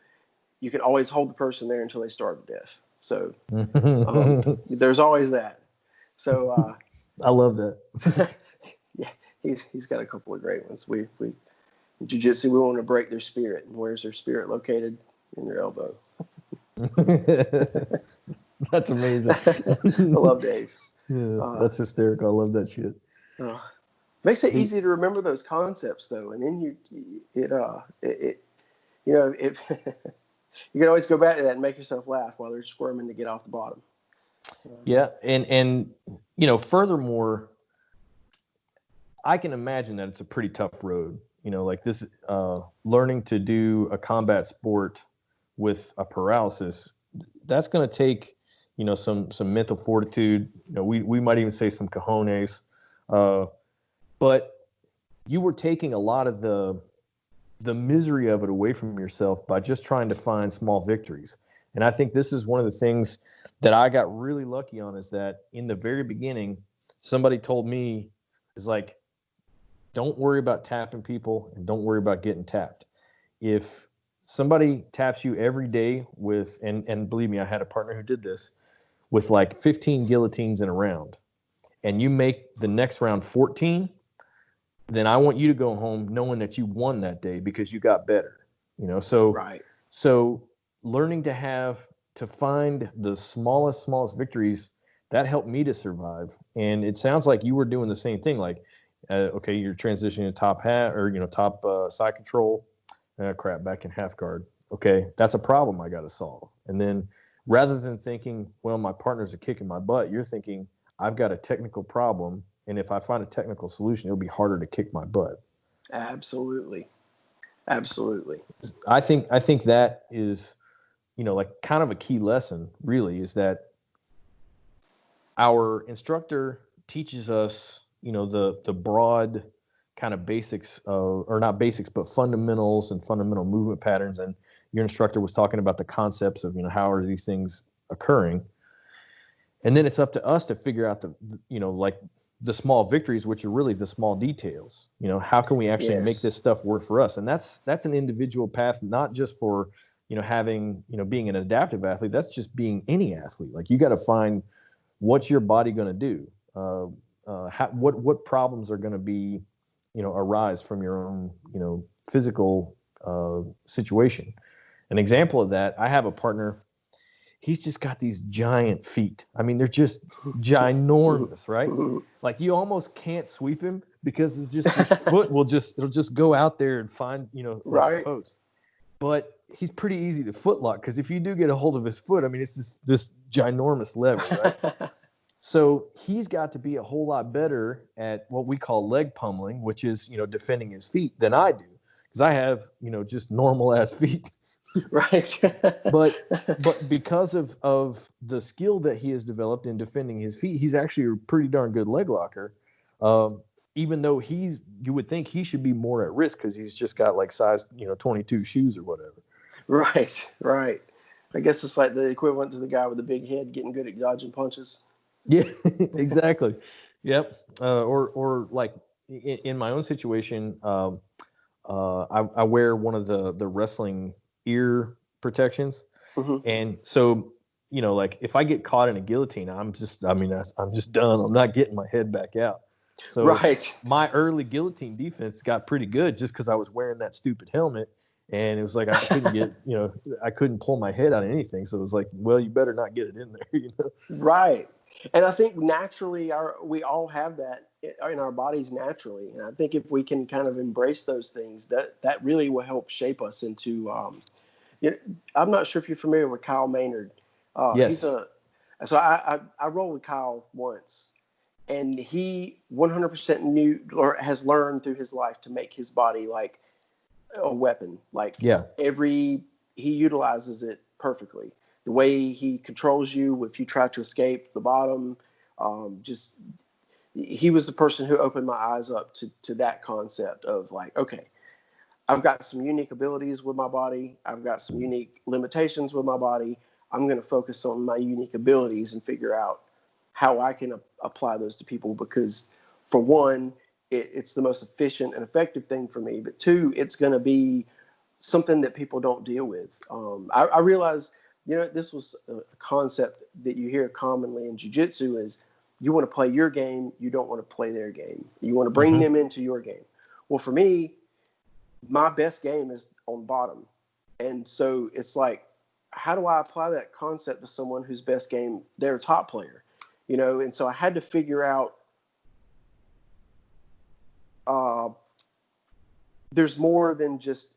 you can always hold the person there until they starve to death. So there's always that. So I love that. yeah, he's got a couple of great ones. We in Jiu-Jitsu, we want to break their spirit. And where's their spirit located? In their elbow. That's amazing. I love Dave. Yeah, that's hysterical. I love that shit. Makes it easy to remember those concepts, though, and then it you know, if you can always go back to that and make yourself laugh while they're squirming to get off the bottom. Yeah, and you know, furthermore, I can imagine that it's a pretty tough road. You know, like this, learning to do a combat sport with a paralysis, that's going to take, you know, some mental fortitude. You know, we might even say some cojones, but you were taking a lot of the misery of it away from yourself by just trying to find small victories. And I think this is one of the things that I got really lucky on, is that in the very beginning, somebody told me, is like, don't worry about tapping people and don't worry about getting tapped. If somebody taps you every day with, and believe me, I had a partner who did this, with like 15 guillotines in a round, and you make the next round 14, then I want you to go home knowing that you won that day because you got better. You know, so Right. So learning to find the smallest victories, that helped me to survive. And it sounds like you were doing the same thing. Like, okay, you're transitioning to top hat, or, you know, top side control. Crap, back in half guard. Okay, that's a problem I got to solve. And then rather than thinking, well, my partners are kicking my butt, you're thinking, I've got a technical problem, and if I find a technical solution, it'll be harder to kick my butt. Absolutely. I think that is, you know, like kind of a key lesson, really, is that our instructor teaches us, you know, the broad kind of basics of, or not basics, but fundamentals and fundamental movement patterns. And your instructor was talking about the concepts of, you know, how are these things occurring? And then it's up to us to figure out you know, like the small victories, which are really the small details. You know, how can we actually make this stuff work for us? And that's an individual path, not just for, you know, having, you know, being an adaptive athlete. That's just being any athlete. Like, you got to find what's your body going to do. What problems are going to be, you know, arise from your own, you know, physical situation. An example of that, I have a partner. He's just got these giant feet. I mean, they're just ginormous, right? Like, you almost can't sweep him because it's just his foot it'll just go out there and find, you know, like a post. But he's pretty easy to footlock, because if you do get a hold of his foot, I mean, it's this ginormous lever, right? So he's got to be a whole lot better at what we call leg pummeling, which is, you know, defending his feet, than I do, because I have, you know, just normal ass feet. Right. but because of the skill that he has developed in defending his feet, he's actually a pretty darn good leg locker. Even though you would think he should be more at risk because he's just got like size, you know, 22 shoes or whatever. Right. I guess it's like the equivalent to the guy with the big head getting good at dodging punches. Yeah, exactly. Yep. Or like in my own situation, I wear one of the wrestling ear protections. Mm-hmm. And so, you know, like if I get caught in a guillotine, I'm just done. I'm not getting my head back out. So my early guillotine defense got pretty good just because I was wearing that stupid helmet. And it was like I couldn't pull my head out of anything. So it was like, well, you better not get it in there, you know? Right. And I think naturally we all have that in our bodies naturally. And I think if we can kind of embrace those things, that really will help shape us into you know, I'm not sure if you're familiar with Kyle Maynard. Yes. So I rolled with Kyle once, and he 100% knew or has learned through his life to make his body like a weapon. Like, he utilizes it perfectly. The way he controls you if you try to escape the bottom, he was the person who opened my eyes up to that concept of like, okay, I've got some unique abilities with my body. I've got some unique limitations with my body. I'm going to focus on my unique abilities and figure out how I can apply those to people, because for one, it's the most efficient and effective thing for me. But two, it's going to be something that people don't deal with. I realize, this was a concept that you hear commonly in jiu-jitsu is you want to play your game. You don't want to play their game. You want to bring them into your game. Well, for me, my best game is on bottom. And so it's like, how do I apply that concept to someone whose best game, they're a top player, And so I had to figure out, there's more than just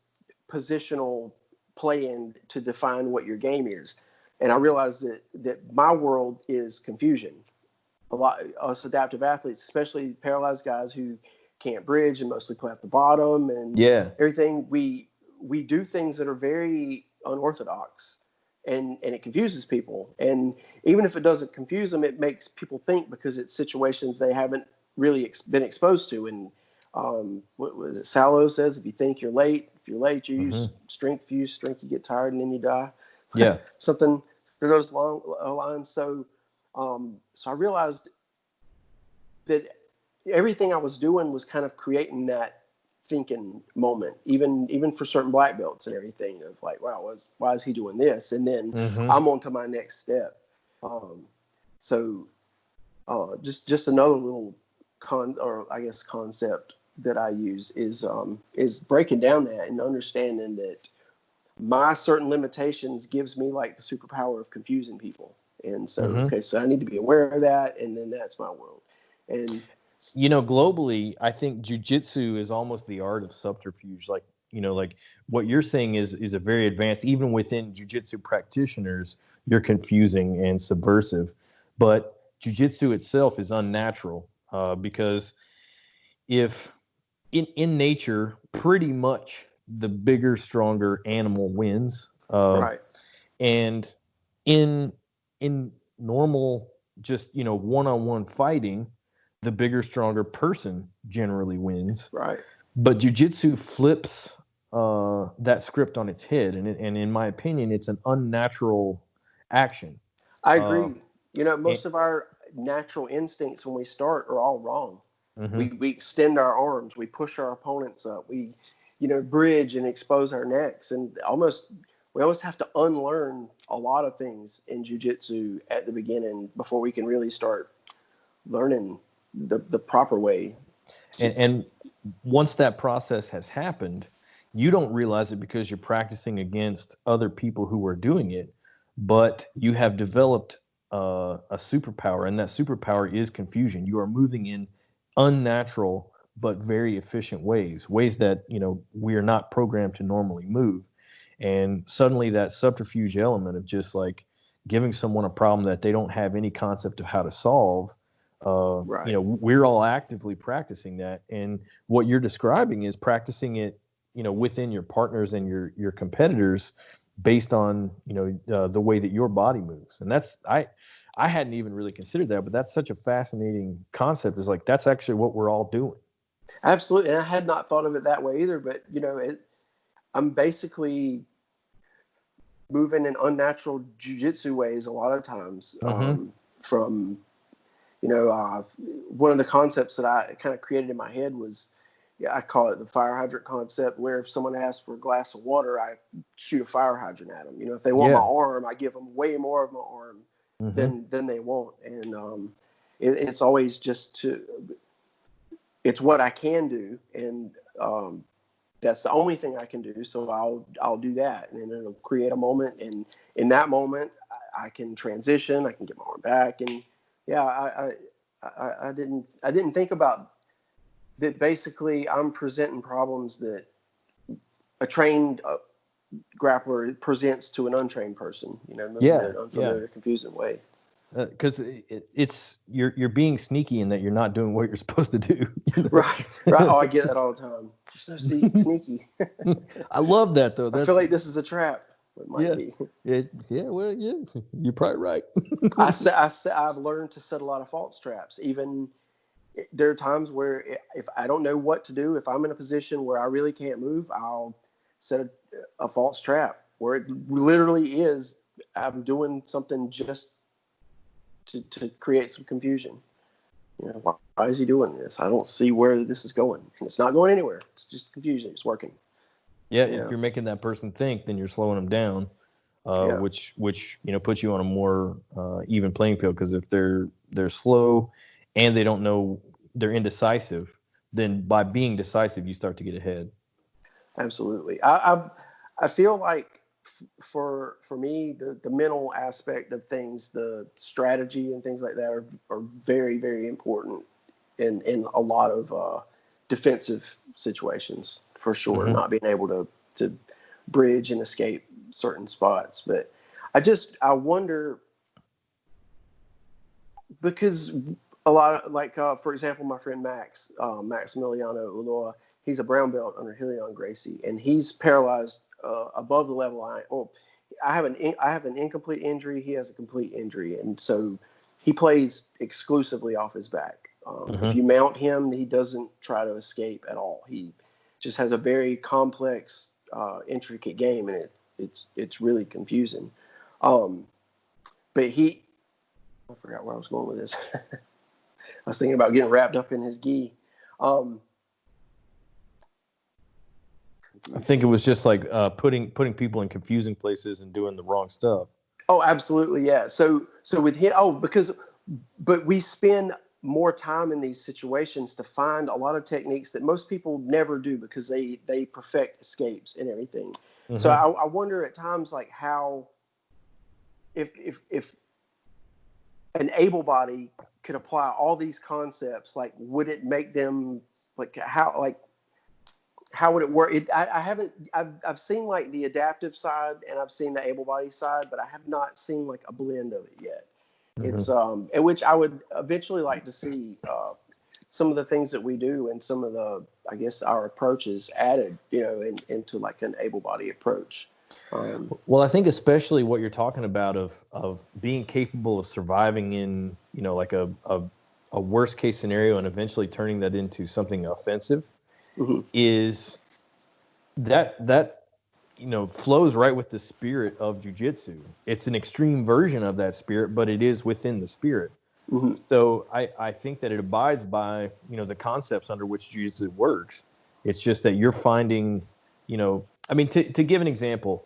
positional play-in to define what your game is. And I realized that my world is confusion. A lot us adaptive athletes, especially paralyzed guys who can't bridge and mostly play at the bottom and everything, we do things that are very unorthodox, and it confuses people. And even if it doesn't confuse them, it makes people think, because it's situations they haven't really been exposed to. And what was it? Salo says, if you think you're late, if you're late, you use strength. If you use strength, you get tired and then you die. Yeah. Something for those long lines. So I realized that everything I was doing was kind of creating that thinking moment, even for certain black belts and everything, of like, wow, why is he doing this? And then I'm on to my next step. Just another little concept that I use is breaking down that and understanding that my certain limitations gives me like the superpower of confusing people. And so, so I need to be aware of that. And then that's my world. And, globally, I think jiu-jitsu is almost the art of subterfuge. Like what you're saying is a very advanced, even within jiu-jitsu practitioners, you're confusing and subversive. But jiu-jitsu itself is unnatural, because if in nature, pretty much the bigger, stronger animal wins. right. And in normal, just one-on-one fighting, the bigger, stronger person generally wins. Right. But jiu-jitsu flips that script on its head, and in my opinion, it's an unnatural action. I agree. Most of our natural instincts when we start are all wrong. We extend our arms, we push our opponents up, we bridge and expose our necks, and we almost have to unlearn a lot of things in jiu-jitsu at the beginning before we can really start learning the proper way. And once that process has happened, you don't realize it because you're practicing against other people who are doing it, but you have developed a superpower, and that superpower is confusion. You are moving in unnatural but very efficient ways that we are not programmed to normally move. And suddenly that subterfuge element of just like giving someone a problem that they don't have any concept of how to solve, right. We're all actively practicing that. And what you're describing is practicing it, within your partners and your competitors, based on, the way that your body moves. And that's, I hadn't even really considered that, but that's such a fascinating concept. Is like, that's actually what we're all doing. Absolutely. And I had not thought of it that way either, but I'm basically moving in unnatural jiu-jitsu ways a lot of times. From one of the concepts that I kind of created in my head was, I call it the fire hydrant concept, where if someone asks for a glass of water, I shoot a fire hydrant at them. If they want my arm, I give them way more of my arm than they want. And it's always it's what I can do. And that's the only thing I can do. So I'll do that, and it'll create a moment. And in that moment, I can transition, I can get my arm back. And I didn't think about that. Basically, I'm presenting problems that a trained grappler presents to an untrained person, in an unfamiliar, confusing way. Because it's you're being sneaky in that you're not doing what you're supposed to do. Right. Oh, I get that all the time. You're so sneaky. I love that though. I feel like this is a trap. It might be. Well, you're probably right. I've learned to set a lot of false traps. Even there are times where if I don't know what to do, if I'm in a position where I really can't move, I'll set a false trap where it literally is I'm doing something just to create some confusion. You know, why is he doing this? I don't see where this is going, and it's not going anywhere. It's just confusing. It's working. Yeah, if you're making that person think, then you're slowing them down, which puts you on a more even playing field. Because if they're slow and they don't know, they're indecisive, then by being decisive, you start to get ahead. Absolutely. I feel like for me, the mental aspect of things, the strategy and things like that are very, very important in a lot of defensive situations, for sure. Mm-hmm. Not being able to bridge and escape certain spots. But I wonder, because a lot of, like, for example, my friend Maximiliano Ulloa, he's a brown belt under Helion Gracie, and he's paralyzed above the level line. Well, I have an incomplete injury. He has a complete injury, and so he plays exclusively off his back. If you mount him, he doesn't try to escape at all. He just has a very complex, intricate game, and it's really confusing. But I forgot where I was going with this. I was thinking about getting wrapped up in his gi. I think it was just like putting people in confusing places and doing the wrong stuff. Oh, absolutely, yeah. So with him, but we spend more time in these situations to find a lot of techniques that most people never do, because they perfect escapes and everything. Mm-hmm. So I wonder at times, like, how if an able body could apply all these concepts, like, would it make them, like, how would it work? I've seen, like, the adaptive side, and I've seen the able body side, but I have not seen, like, a blend of it yet. Mm-hmm. It's in which I would eventually like to see some of the things that we do and some of the, I guess, our approaches added, into like an able body approach. Well, I think especially what you're talking about of being capable of surviving in, like a worst case scenario and eventually turning that into something offensive, mm-hmm. is that flows right with the spirit of jiu-jitsu. It's an extreme version of that spirit, but it is within the spirit. Mm-hmm. So I think that it abides by, the concepts under which jiu-jitsu works. It's just that you're finding, to give an example,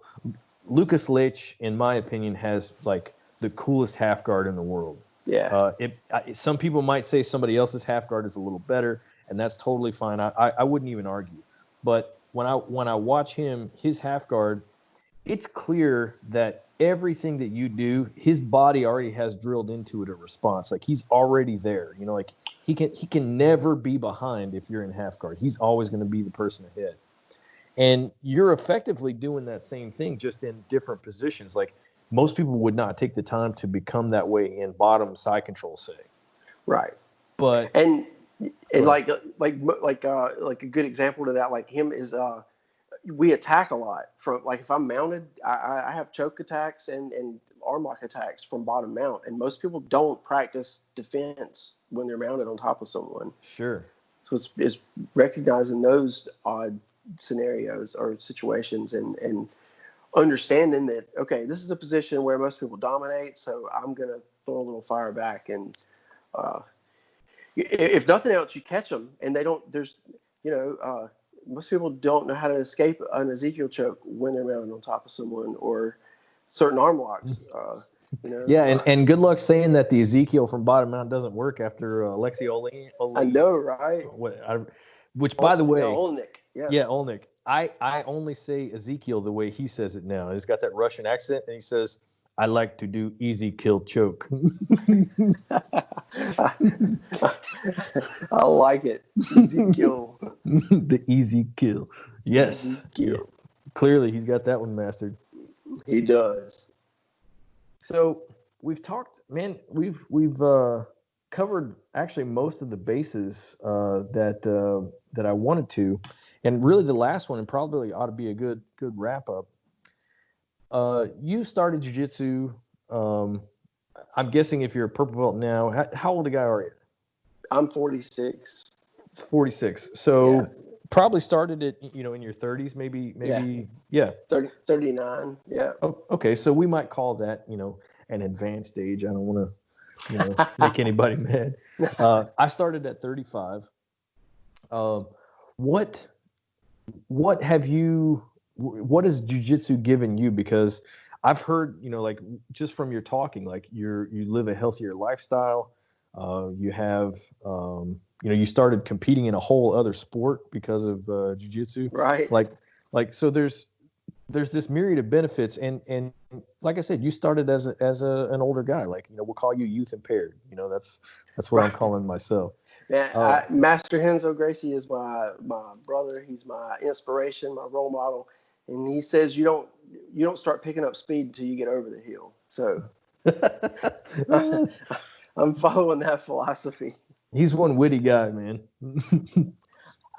Lucas Leite, in my opinion, has like the coolest half guard in the world. Yeah. Some people might say somebody else's half guard is a little better, and that's totally fine. I wouldn't even argue. But when I watch him, his half guard, it's clear that everything that you do, his body already has drilled into it a response. Like, he's already there. Like, he can never be behind if you're in half guard. He's always going to be the person ahead. And you're effectively doing that same thing, just in different positions. Like, most people would not take the time to become that way in bottom side control, say. Right. But and like a good example to that, like him, is we attack a lot from, like, if I'm mounted, I have choke attacks and arm lock attacks from bottom mount, and most people don't practice defense when they're mounted on top of someone. Sure. So it's recognizing those odd scenarios or situations and understanding that, okay, this is a position where most people dominate, so I'm going to throw a little fire back, and if nothing else, you catch them, and they don't, most people don't know how to escape an Ezekiel choke when they're mounted on top of someone, or certain arm locks. Yeah, and good luck saying that the Ezekiel from bottom mount doesn't work after Alexi Olin. I know, right? Which, by the way, Olnick. Yeah, Olnick. I only say Ezekiel the way he says it now. He's got that Russian accent, and he says, "I like to do easy kill choke." I like it. Easy kill. The easy kill. Yes. Easy kill. Yeah. Clearly, he's got that one mastered. He does. So we've talked, man. We've covered actually most of the bases that I wanted to, and really the last one, and probably ought to be a good wrap up. You started jiu-jitsu. I'm guessing if you're a purple belt now, how old a guy are you? I'm 46. 46. So probably started it, in your 30s, maybe. Yeah. 39. Yeah. Oh, okay. So we might call that, an advanced age. I don't want to, make anybody mad. I started at 35. What what have you what has jiu-jitsu given you? Because I've heard, like, just from your talking, like, you live a healthier lifestyle. You have, you started competing in a whole other sport because of jiu-jitsu. Right. So there's this myriad of benefits, and like I said, you started as an older guy. Like, we'll call you youth impaired. That's what I'm calling myself. Yeah, Master Henzo Gracie is my brother. He's my inspiration, my role model, and he says you don't start picking up speed until you get over the hill. So I'm following that philosophy. He's one witty guy, man.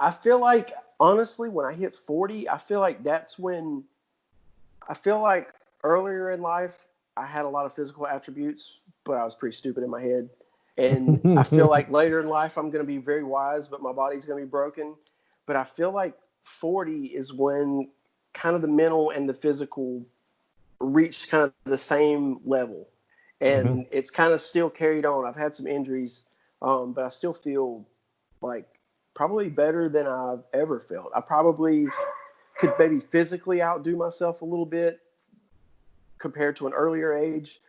I feel like, honestly, when I hit 40, I feel like earlier in life I had a lot of physical attributes, but I was pretty stupid in my head. And I feel like later in life, I'm going to be very wise, but my body's going to be broken. But I feel like 40 is when kind of the mental and the physical reach kind of the same level. And it's kind of still carried on. I've had some injuries, but I still feel like probably better than I've ever felt. I probably could maybe physically outdo myself a little bit compared to an earlier age.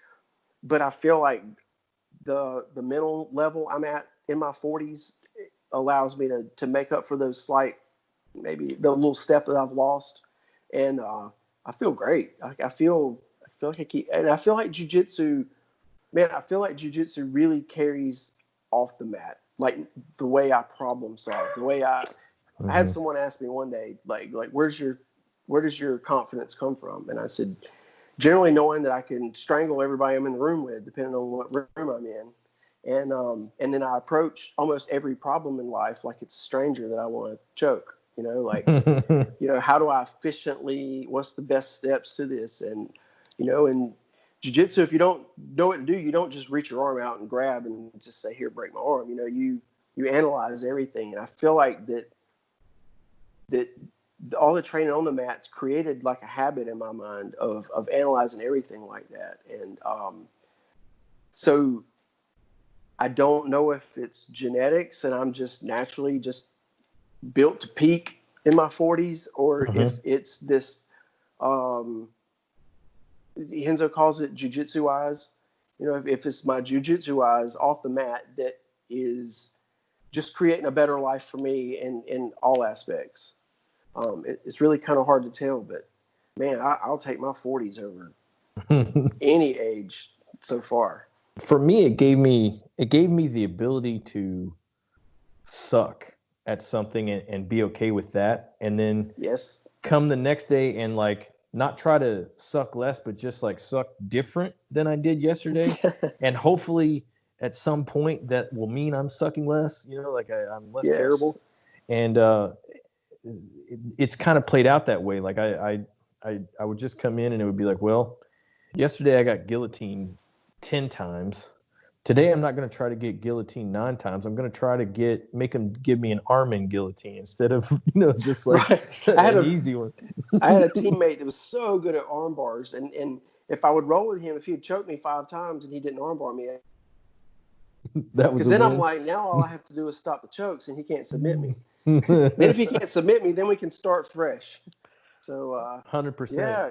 But I feel like the mental level I'm at in my 40s allows me to make up for those slight, maybe the little step that I've lost. And I feel great. I feel like I feel like jiu-jitsu, man, I feel like jiu-jitsu really carries off the mat. Like the way I problem solve, the way I had someone ask me one day, like where does your confidence come from? And I said, generally knowing that I can strangle everybody I'm in the room with, depending on what room I'm in. And then I approach almost every problem in life like it's a stranger that I want to choke. How do I efficiently, what's the best steps to this? And, in jiu-jitsu, if you don't know what to do, you don't just reach your arm out and grab and just say, here, break my arm. You analyze everything. And I feel like that all the training on the mats created like a habit in my mind of analyzing everything like that. And so I don't know if it's genetics and I'm just naturally just built to peak in my 40s, or if it's this, Henzo calls it jiu-jitsu eyes. If it's my jiu-jitsu eyes off the mat that is just creating a better life for me in all aspects. It's really kind of hard to tell, but man, I'll take my 40s over any age so far. For me, it gave me the ability to suck at something and be okay with that, and then come the next day and like not try to suck less, but just like suck different than I did yesterday. And hopefully at some point that will mean I'm sucking less, like I'm less terrible. And it's kind of played out that way. Like I would just come in and it would be like, well, yesterday I got guillotined 10 times. Today I'm not going to try to get guillotined 9 times. I'm going to try to make them give me an arm in guillotine instead of, just like an easy one. I had a teammate that was so good at arm bars, and if I would roll with him, if he had choked me 5 times and he didn't arm bar me, because then I'm like, now all I have to do is stop the chokes and he can't submit me. Then if he can't submit me, then we can start fresh. So 100%. Yeah,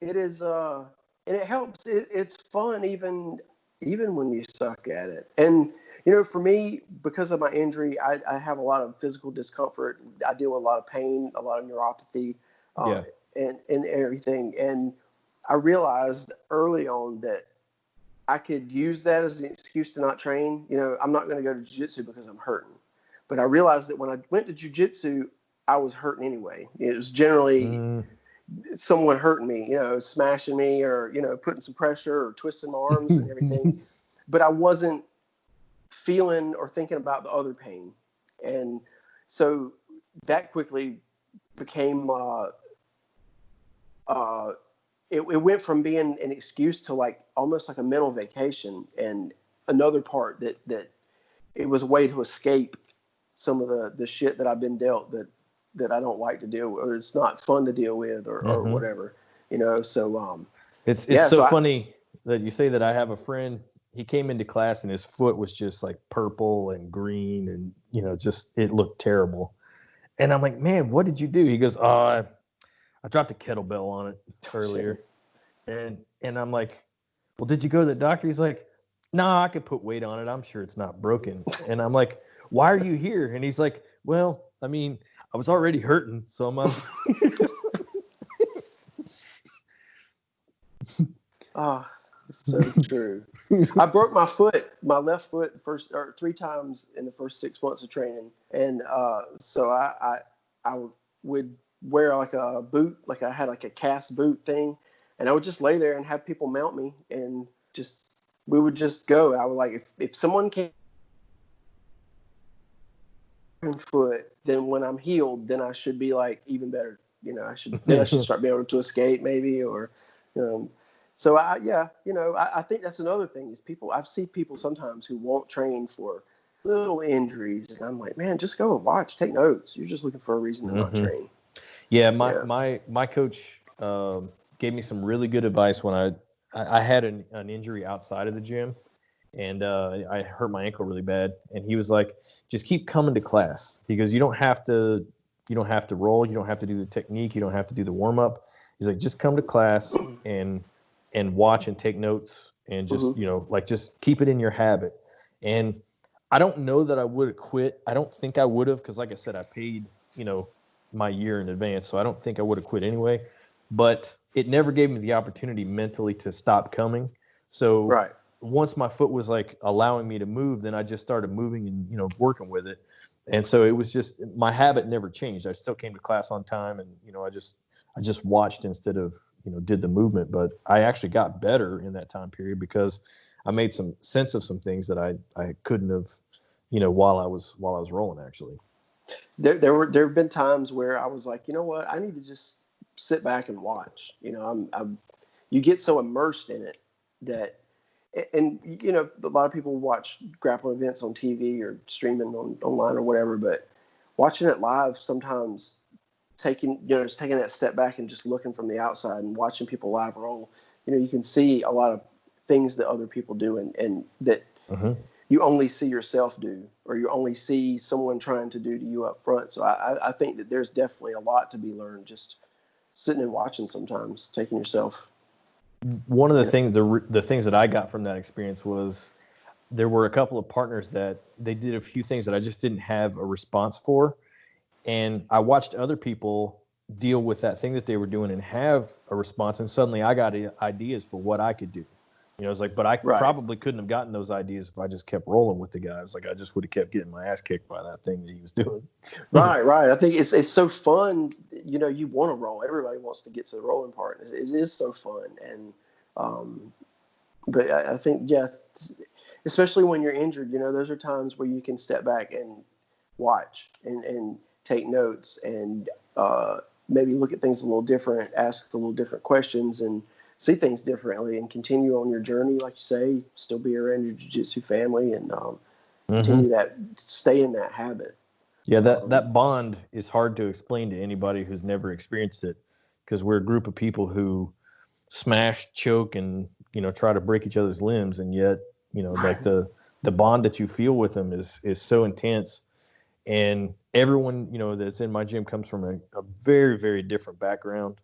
it is, and it helps. It's fun even when you suck at it. And for me, because of my injury, I have a lot of physical discomfort. I deal with a lot of pain, a lot of neuropathy, and everything. And I realized early on that I could use that as an excuse to not train. I'm not going to go to jiu-jitsu because I'm hurting. But I realized that when I went to jiu-jitsu, I was hurting anyway. It was generally someone hurting me, smashing me or, putting some pressure or twisting my arms and everything. But I wasn't feeling or thinking about the other pain. And so that quickly became, it went from being an excuse to like almost like a mental vacation. And another part that it was a way to escape some of the shit that I've been dealt, that that I don't like to deal with, or it's not fun to deal with, or whatever, So it's so funny that you say that. I have a friend. He came into class and his foot was just like purple and green, and just it looked terrible. And I'm like, man, what did you do? He goes, oh, I dropped a kettlebell on it earlier. And I'm like, well, did you go to the doctor? He's like, no, I could put weight on it. I'm sure it's not broken. And I'm like, why are you here? And he's like, well, I mean, I was already hurting, so I'm Ah, so true. I broke my left foot three times in the first 6 months of training, and so I would wear like a boot, like I had like a cast boot thing, and I would just lay there and have people mount me, and we would just go. I would like if someone came foot, then when I'm healed, then I should be like even better. I should start being able to escape maybe, or so I think that's another thing is I've seen people sometimes who won't train for little injuries, and I'm like, man, just go and watch, take notes. You're just looking for a reason to not train. Yeah, my coach gave me some really good advice when I had an injury outside of the gym, and I hurt my ankle really bad. And he was like, just keep coming to class, because you don't have to roll, you don't have to do the technique, you don't have to do the warm up. He's like, just come to class and watch and take notes, and just just keep it in your habit. And I don't know that I would have quit. I don't think I would have, because like I said, I paid my year in advance, so I don't think I would have quit anyway. But it never gave me the opportunity mentally to stop coming. So right. Once my foot was like allowing me to move, then I just started moving and working with it. And so it was just, my habit never changed. I still came to class on time, and I just watched instead of did the movement. But I actually got better in that time period because I made some sense of some things that I couldn't have while I was rolling. Actually, there have been times where I was like, you know what, I need to just sit back and watch. You get so immersed in it that. And a lot of people watch grappling events on TV or streaming online or whatever, but watching it live sometimes just taking that step back and just looking from the outside and watching people live roll, you can see a lot of things that other people do and that you only see yourself do, or you only see someone trying to do to you up front. So I think that there's definitely a lot to be learned just sitting and watching sometimes, taking yourself. One of the things that I got from that experience was there were a couple of partners that they did a few things that I just didn't have a response for. And I watched other people deal with that thing that they were doing and have a response. And suddenly I got ideas for what I could do. It's like, but I probably couldn't have gotten those ideas if I just kept rolling with the guys. Like I just would have kept getting my ass kicked by that thing that he was doing. Right. I think it's so fun. You want to roll. Everybody wants to get to the rolling part. It is so fun. And, but I think, yeah, especially when you're injured, those are times where you can step back and watch and take notes and maybe look at things a little different, ask a little different questions, and see things differently, and continue on your journey, like you say, still be around your jiu-jitsu family, and continue that, stay in that habit. Yeah, that bond is hard to explain to anybody who's never experienced it, because we're a group of people who smash, choke, and try to break each other's limbs, and yet like the bond that you feel with them is so intense. And everyone that's in my gym comes from a very, very different background.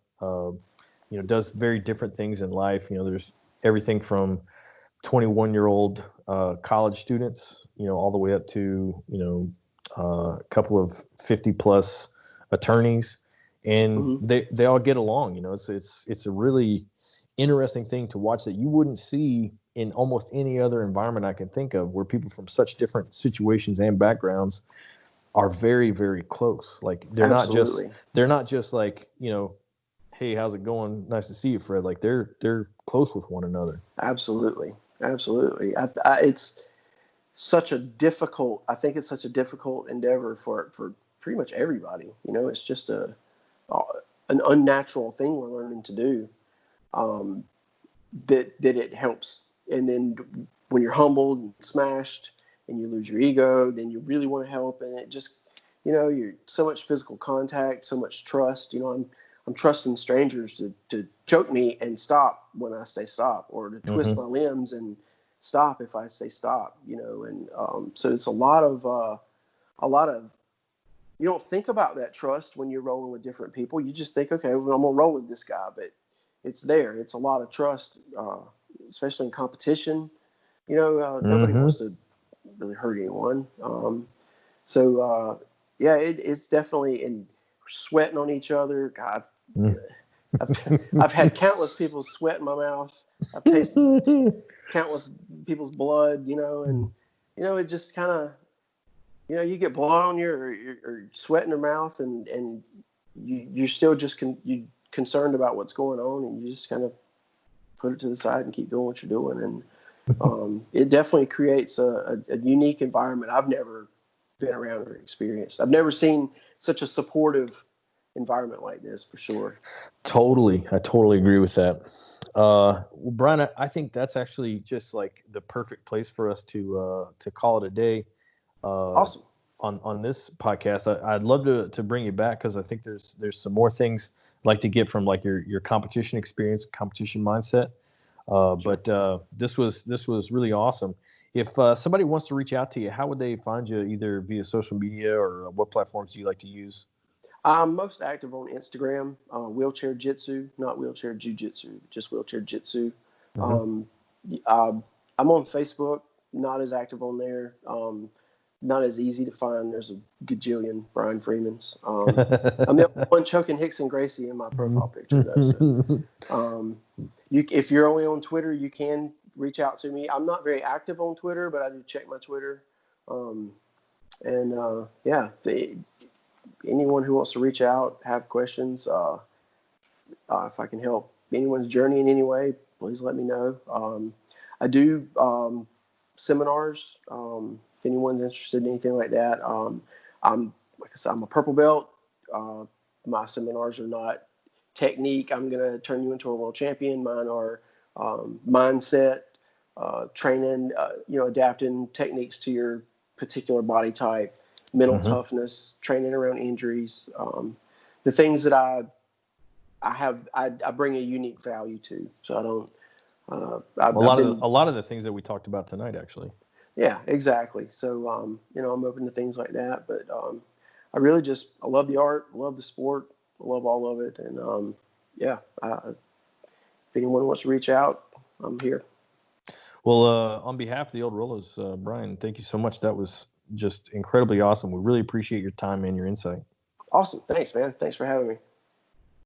Does very different things in life. There's everything from 21-year-old college students, all the way up to a couple of 50+ attorneys, and they all get along. It's a really interesting thing to watch that you wouldn't see in almost any other environment I can think of, where people from such different situations and backgrounds are very, very close. Like they're not just like, hey, how's it going? Nice to see you, Fred. Like they're close with one another. Absolutely. It's such a difficult, I think it's such a difficult endeavor for pretty much everybody. It's just an unnatural thing we're learning to do. That it helps. And then when you're humbled and smashed and you lose your ego, then you really want to help. And it just, you're so much physical contact, so much trust. I'm trusting strangers to choke me and stop when I say stop, or to twist my limbs and stop if I say stop. And so it's a lot of. You don't think about that trust when you're rolling with different people. You just think, okay, well, I'm gonna roll with this guy, but it's there. It's a lot of trust, especially in competition. Nobody wants to really hurt anyone. Yeah, it's definitely in sweating on each other. God, I've had countless people sweat in my mouth. I've tasted countless people's blood, and it just kind of, you get blood on you or sweat in your mouth, and you're still just you concerned about what's going on, and you just kind of put it to the side and keep doing what you're doing. And it definitely creates a unique environment I've never been around or experienced. I've never seen such a supportive environment like this, for sure. Totally. I totally agree with that. Well, Brian, I think that's actually just like the perfect place for us to call it a day. Awesome. On this podcast, I'd love to bring you back, because I think there's some more things I'd like to get from like your competition experience, competition mindset. But this was really awesome. If somebody wants to reach out to you, how would they find you, either via social media, or what platforms do you like to use? I'm most active on Instagram, wheelchair jitsu, not wheelchair jiu-jitsu, just wheelchair jitsu. I'm on Facebook, not as active on there. Not as easy to find. There's a gajillion Brian Freemans. I'm the only one choking Hickson Gracie in my profile picture, though. So, if you're only on Twitter, you can reach out to me. I'm not very active on Twitter, but I do check my Twitter. Yeah, anyone who wants to reach out, have questions, if I can help anyone's journey in any way, please let me know. I do seminars. If anyone's interested in anything like that, like I said, I'm a purple belt. My seminars are not technique. I'm going to turn you into a world champion. Mine are mindset, training, adapting techniques to your particular body type, mental toughness, training around injuries, the things that I bring a unique value to. So I don't. A lot of the things that we talked about tonight, actually. Yeah, exactly. So I'm open to things like that, but I really I love the art, I love the sport, I love all of it, and if anyone wants to reach out, I'm here. Well, on behalf of the Old Rollers, Brian, thank you so much. That was just incredibly awesome. We really appreciate your time and your insight. Awesome. Thanks, man. Thanks for having me.